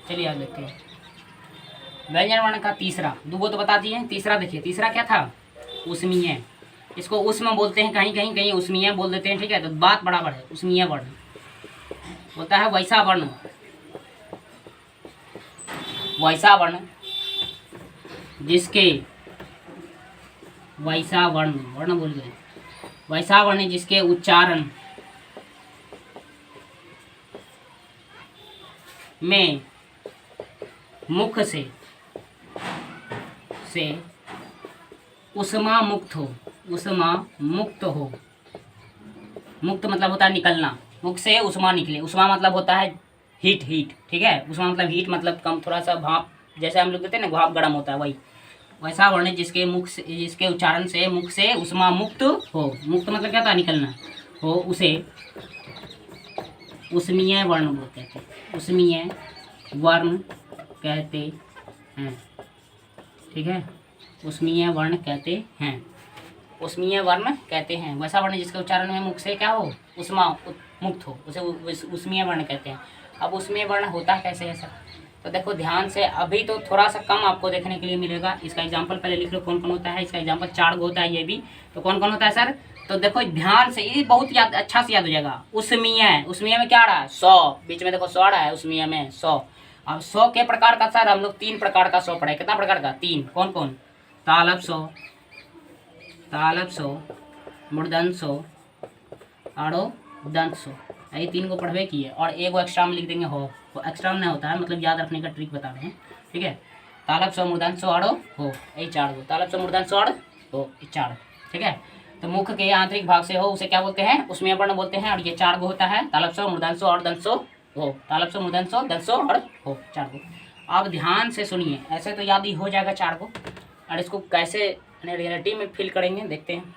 चलिए आप देखते हैं व्यंजन वर्ण का तीसरा, दो तो बता दिए, तीसरा देखिए। तीसरा क्या था? उष्मीय। इसको उष्म बोलते हैं, कहीं उष्मीय बोल देते हैं, ठीक है। तो बात बराबर है। उष्मीय वर्ण होता है वैसा वर्ण, वैसा वर्ण जिसके, वैसा वर्ण बोल गए, वैसा वर्ण जिसके उच्चारण में मुख से उष्मा मुक्त हो, उष्मा मुक्त हो। मुक्त मतलब होता है निकलना, मुख से उष्मा निकले। उष्मा मतलब होता है हीट, ठीक है। उष्मा मतलब हीट, मतलब कम, थोड़ा सा भाप, जैसे हम लोग कहते हैं ना भाप गर्म होता है, वही वैसा वर्ण जिसके मुख से, जिसके उच्चारण से मुख से उष्मा मुक्त हो। मुक्त मतलब क्या था? निकलना हो, उसे उष्मीय वर्ण बोलते हैं, उष्मीय वर्ण कहते हैं, ठीक है। उष्मीय वर्ण कहते हैं, उष्मीय वर्ण कहते हैं वैसा वर्ण जिसके उच्चारण में मुख से क्या हो? उष्मा मुक्त हो, उसे उष्मीय वर्ण कहते हैं। अब उष्मीय वर्ण होता कैसे है सर? तो देखो ध्यान से, अभी तो थोड़ा सा कम आपको देखने के लिए मिलेगा। इसका एग्जाम्पल पहले लिख लो कौन कौन होता है। इसका एग्जाम्पल 4 गो होता है ये भी। तो कौन कौन होता है सर? तो देखो ध्यान से, ये बहुत याद अच्छा से याद हो जाएगा। उसमिया, उसमिया में क्या आ रहा है? 100, बीच में देखो 100 आ रहा है उसमिया में 100। अब 100 के प्रकार का सर हम लोग 3 प्रकार का 100 पढ़े। कितना प्रकार का? 3। कौन कौन? तालब 100, तालब 100, मूर्धन्य 100 और दंत 100। ये 3 को पढ़वे किए और एक वो एक्स्ट्रा में लिख देंगे हो। वो एक्स्ट्रा में नहीं होता है, मतलब याद रखने का ट्रिक बता रहे हैं, ठीक है। तालब 100, मूर्धन्य 100 और हो, यही 4 गो। तालब 100, मूर्धन्य 100 और हो, 4, ठीक है। तो मुख के आंतरिक भाग से हो उसे क्या बोलते हैं? उसमें वर्ण बोलते हैं। और ये 4 गो होता है, तालब 100, मूर्धन्य 100 और दंत 100 हो। तालब 100, मूर्धन्य 100, दंत 100 और हो, 4 गो। अब ध्यान से सुनिए, ऐसे तो याद ही हो जाएगा 4 गो, और इसको कैसे रियलिटी में फील करेंगे देखते हैं।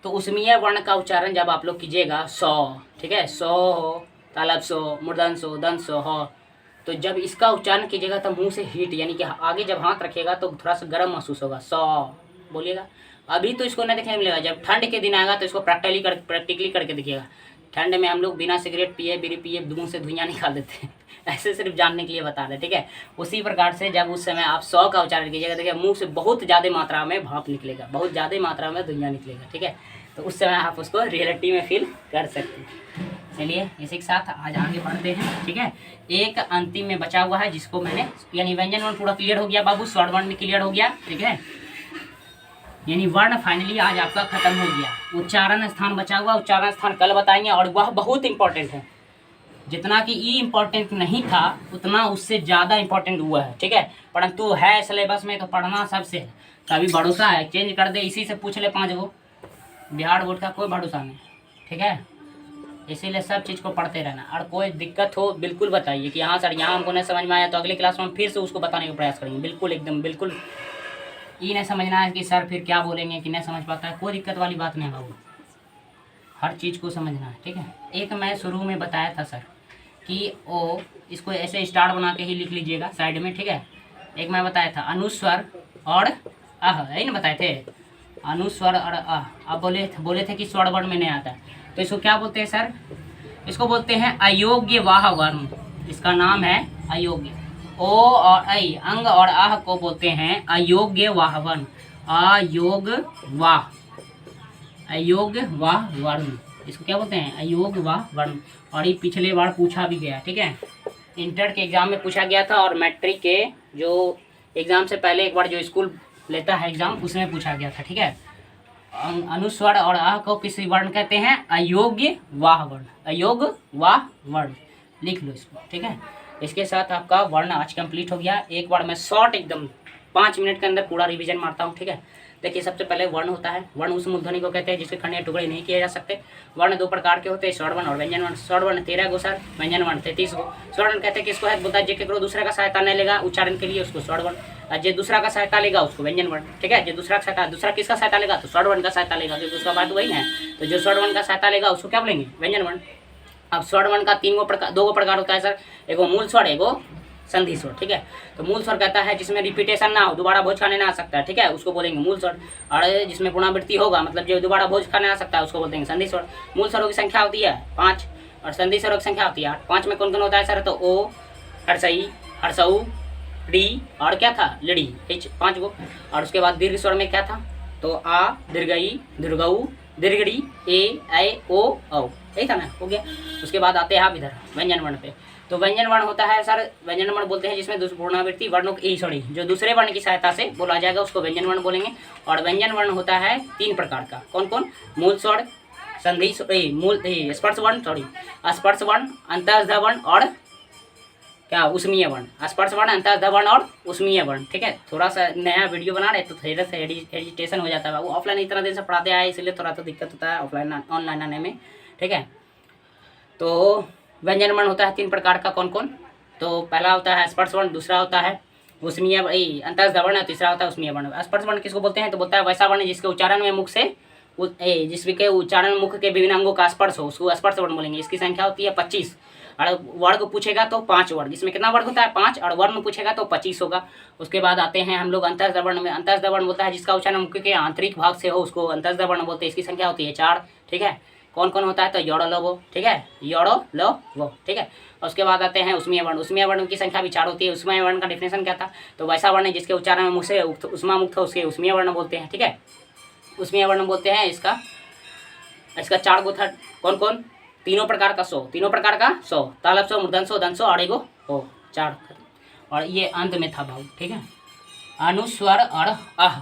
तो उसमें वर्ण का उच्चारण जब आप लोग कीजिएगा 100, ठीक है, 100 हो, तालब 100, मूर्धन्य 100, दंत 100 हो, तो जब इसका उच्चारण कीजिएगा तो मुंह से हीट, यानी कि आगे जब हाथ रखिएगा तो थोड़ा सा गर्म महसूस होगा। 100 बोलिएगा। अभी तो इसको नहीं देखने को मिलेगा, जब ठंड के दिन आएगा तो इसको प्रैक्टिकली करके देखिएगा। ठंड में हम लोग बिना सिगरेट पिए, बीड़ी पिए मुंह से धुइयां निकाल देते हैं ऐसे सिर्फ जानने के लिए बता रहे, ठीक है। उसी प्रकार से जब उस समय आप 100 का उच्चारण कीजिएगा, देखिए मुंह से बहुत ज़्यादा मात्रा में भाप निकलेगा, बहुत ज़्यादा मात्रा में धुइयां निकलेगा, ठीक है। तो उस समय आप उसको रियलिटी में फील कर सकते हैं। चलिए इसी के साथ आज आगे बढ़ते हैं, ठीक है। एक अंतिम में बचा हुआ है जिसको मैंने, यानी व्यंजन वर्ण पूरा क्लियर हो गया बाबू, स्वर वर्ण भी क्लियर हो गया, ठीक है। यानी वर्ण फाइनली आज आपका खत्म हो गया। उच्चारण स्थान बचा हुआ, उच्चारण स्थान कल बताएंगे, और वह बहुत इंपॉर्टेंट है। जितना कि ई इम्पोर्टेंट नहीं था उतना उससे ज़्यादा इम्पोर्टेंट हुआ है, ठीक है। परंतु है सिलेबस में तो पढ़ना सबसे है। कभी भरोसा है चेंज कर दे, इसी से पूछ ले 5 गो, बिहार बोर्ड का कोई भरोसा नहीं, ठीक है। इसीलिए सब चीज़ को पढ़ते रहना, और कोई दिक्कत हो बिल्कुल बताइए कि हाँ सर यहाँ हमको नहीं समझ में आया, तो अगले क्लास में हम फिर से उसको बताने का प्रयास करेंगे। बिल्कुल एकदम बिल्कुल ये नहीं समझना है कि सर फिर क्या बोलेंगे कि नहीं समझ पाता है, कोई दिक्कत वाली बात नहीं बाबू, हर चीज़ को समझना है, ठीक है। एक मैं शुरू में बताया था सर कि ओ इसको ऐसे स्टार बना के ही लिख लीजिएगा साइड में, ठीक है। एक मैं बताया था अनुस्वर और अह, यही ना बताए थे, अनुस्वर और अह। अब बोले थे कि स्वर वर्ण में नहीं आता है, तो इसको क्या बोलते हैं सर? इसको बोलते हैं अयोग्य वाह वर्ण। इसका नाम है अयोग्य। ओ और ऐ, अंग और आह को बोलते हैं अयोग्य वाह वर्ण। अयोग्य वाह वर्ण, इसको क्या बोलते हैं? अयोग्य वाह वर्ण। और ये पिछले बार पूछा भी गया, ठीक है। इंटर के एग्जाम में पूछा गया था, और मैट्रिक के जो एग्जाम से पहले एक बार जो स्कूल लेता है एग्जाम, उसमें पूछा गया था, ठीक है। अनुस्वर और आह को किस वर्ण कहते हैं? अयोग्य वाह वर्ण। अयोग्य वाह वर्ण लिख लो इसको, ठीक है। इसके साथ आपका वर्ण आज कंप्लीट हो गया। एक बार मैं शॉर्ट एकदम 5 मिनट के अंदर पूरा रिवीजन मारता हूँ, ठीक है। देखिए सबसे पहले वर्ण होता है। वर्ण उस मूर्धन्य को कहते हैं जिसके खंड या टुकड़े नहीं किए जा सकते। वर्ण 2 प्रकार के होते हैं, स्वर वर्ण और व्यंजन वर्ण। स्वर वर्ण 13 गो सर, व्यंजन वर्ण 33 गो। स्वर वर्ण कहते हैं किसको है? बोलता है जो दूसरे का सहायता नहीं लेगा उच्चारण के लिए उसको स्वर वर्ण, और जो दूसरा का सहायता लेगा उसको व्यंजन वर्ण, ठीक है। जो दूसरा किसका सहायता लेगा? तो स्वर वर्ण का सहायता लेगा, क्योंकि उसका बात वही है। तो जो स्वर वर्ण का सहायता लेगा उसको क्या बोलेंगे? व्यंजन वर्ण। अब स्वर वर्ण का 2 गो प्रकार होता है सर, एगो मूल स्वर, एगो संधि स्वर, ठीक है। तो मूल स्वर कहता है जिसमें रिपीटेशन ना हो, दोबारा भोज खाने ना आ सकता है, ठीक है, उसको बोलेंगे मूल स्वर। और जिसमें पुनरावृत्ति होगा, मतलब जो दोबारा भोज खाने आ सकता है, उसको बोलते हैं संधि स्वर। मूल स्वरों की संख्या होती है 5, और संधि स्वरों की संख्या होती है 8। 5 में कौन कौन होता है सर? तो ओ, हर्षई, हर्षऊ, री और क्या था? लड़ी, 5 गो। और उसके बाद दीर्घ स्वर में क्या था? तो आ, दीर्घई, दीर्घऊ, दीर्घड़ी, ए, ऐ, ओ, औ, यही था ना, हो गया। उसके बाद आते हैं आप इधर व्यंजन वर्ण पे। तो व्यंजन वर्ण होता है सर, व्यंजन वर्ण बोलते हैं जिसमें पुनरावृत्ति वर्णों की जो दूसरे वर्ण की सहायता से बोला जाएगा उसको व्यंजन वर्ण बोलेंगे। और व्यंजन वर्ण होता है 3 प्रकार का। कौन कौन? मूल स्वर, संधि स्पर्श वर्ण, स्पर्श वर्ण, अंतःस्थ वर्ण और क्या? उसमीय वर्ण। स्पर्श वर्ण, अंतःस्थ वर्ण और उसमीय वर्ण, ठीक है। थोड़ा सा नया वीडियो बना रहे तो थोड़ा सा एडिटेशन हो जाता है। वो ऑफलाइन इतना देर से पढ़ाते आए इसलिए थोड़ा तो दिक्कत होता है ऑफलाइन ऑनलाइन आने में, ठीक है। तो व्यंजन वर्ण होता है 3 प्रकार का। कौन कौन? तो पहला होता है स्पर्श वर्ण, दूसरा होता है उसमीय अंतःस्थ वर्ण, तीसरा होता है उसमीय वर्ण। स्पर्श वर्ण किसको बोलते हैं? तो बोलता है वैसा वर्ण जिसके उच्चारण में मुख से जिसके उच्चारण में मुख के विभिन्न अंगों का स्पर्श हो, उसको स्पर्श वर्ण बोलेंगे। इसकी संख्या होती है 25। और वर्ग पूछेगा तो 5 वर्ग, इसमें कितना वर्ग होता है? 5। और वर्ण पूछेगा तो 25 होगा। उसके बाद आते हैं हम लोग अंतःस्थ वर्ण में। अंतःस्थ वर्ण बोलता है जिसका उच्चारण मुख के आंतरिक भाग से हो, उसको अंतःस्थ वर्ण बोलते हैं। इसकी संख्या होती है 4, ठीक है। कौन कौन होता है, तो योड़ो लो वो, ठीक है, योड़ो लो वो, ठीक है। उसके बाद आते हैं उष्मीय वर्ण। उष्मीय वर्ण की संख्या भी 4 होती है। उष्मीय वर्ण का डेफिनेशन क्या था, तो वैसा वर्ण जिसके उच्चारण में मुँह से उष्मा मुक्त हो उसके उष्मीय वर्ण बोलते हैं, ठीक है। उष्मीय वर्ण बोलते हैं। इसका 4 गो था, कौन कौन, तीनों प्रकार का सो, तीनों प्रकार का सो, तालब सो, मूर्धन सो, दंत सो, और एगो हो, 4। और ये अंत में था भाव, ठीक है। अनुस्वर अड़ अह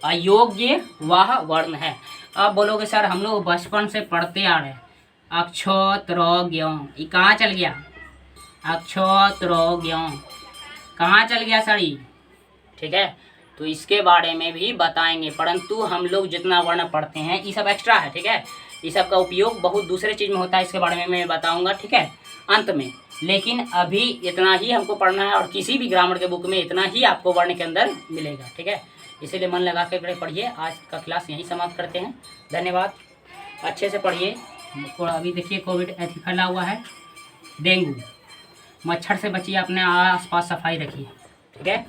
अयोग्य वह वर्ण है। अब बोलोगे सर हम लोग बचपन से पढ़ते आ रहे हैं, अक्षोत्रोज्ञ, ये कहाँ चल गया, अक्षोत्रोज्ञ कहाँ चल गया सर ये, ठीक है। तो इसके बारे में भी बताएंगे, परंतु हम लोग जितना वर्ण पढ़ते हैं ये सब एक्स्ट्रा है, ठीक है। ये सब का उपयोग बहुत दूसरे चीज़ में होता है, इसके बारे में मैं बताऊंगा, ठीक है, अंत में। लेकिन अभी इतना ही हमको पढ़ना है, और किसी भी ग्रामर के बुक में इतना ही आपको वर्ण के अंदर मिलेगा, ठीक है। इसीलिए मन लगा के पढ़िए। आज का क्लास यहीं समाप्त करते हैं। धन्यवाद। अच्छे से पढ़िए। अभी देखिए कोविड ऐसी फैला हुआ है, डेंगू, मच्छर से बचिए, अपने आस पास सफाई रखिए, ठीक है।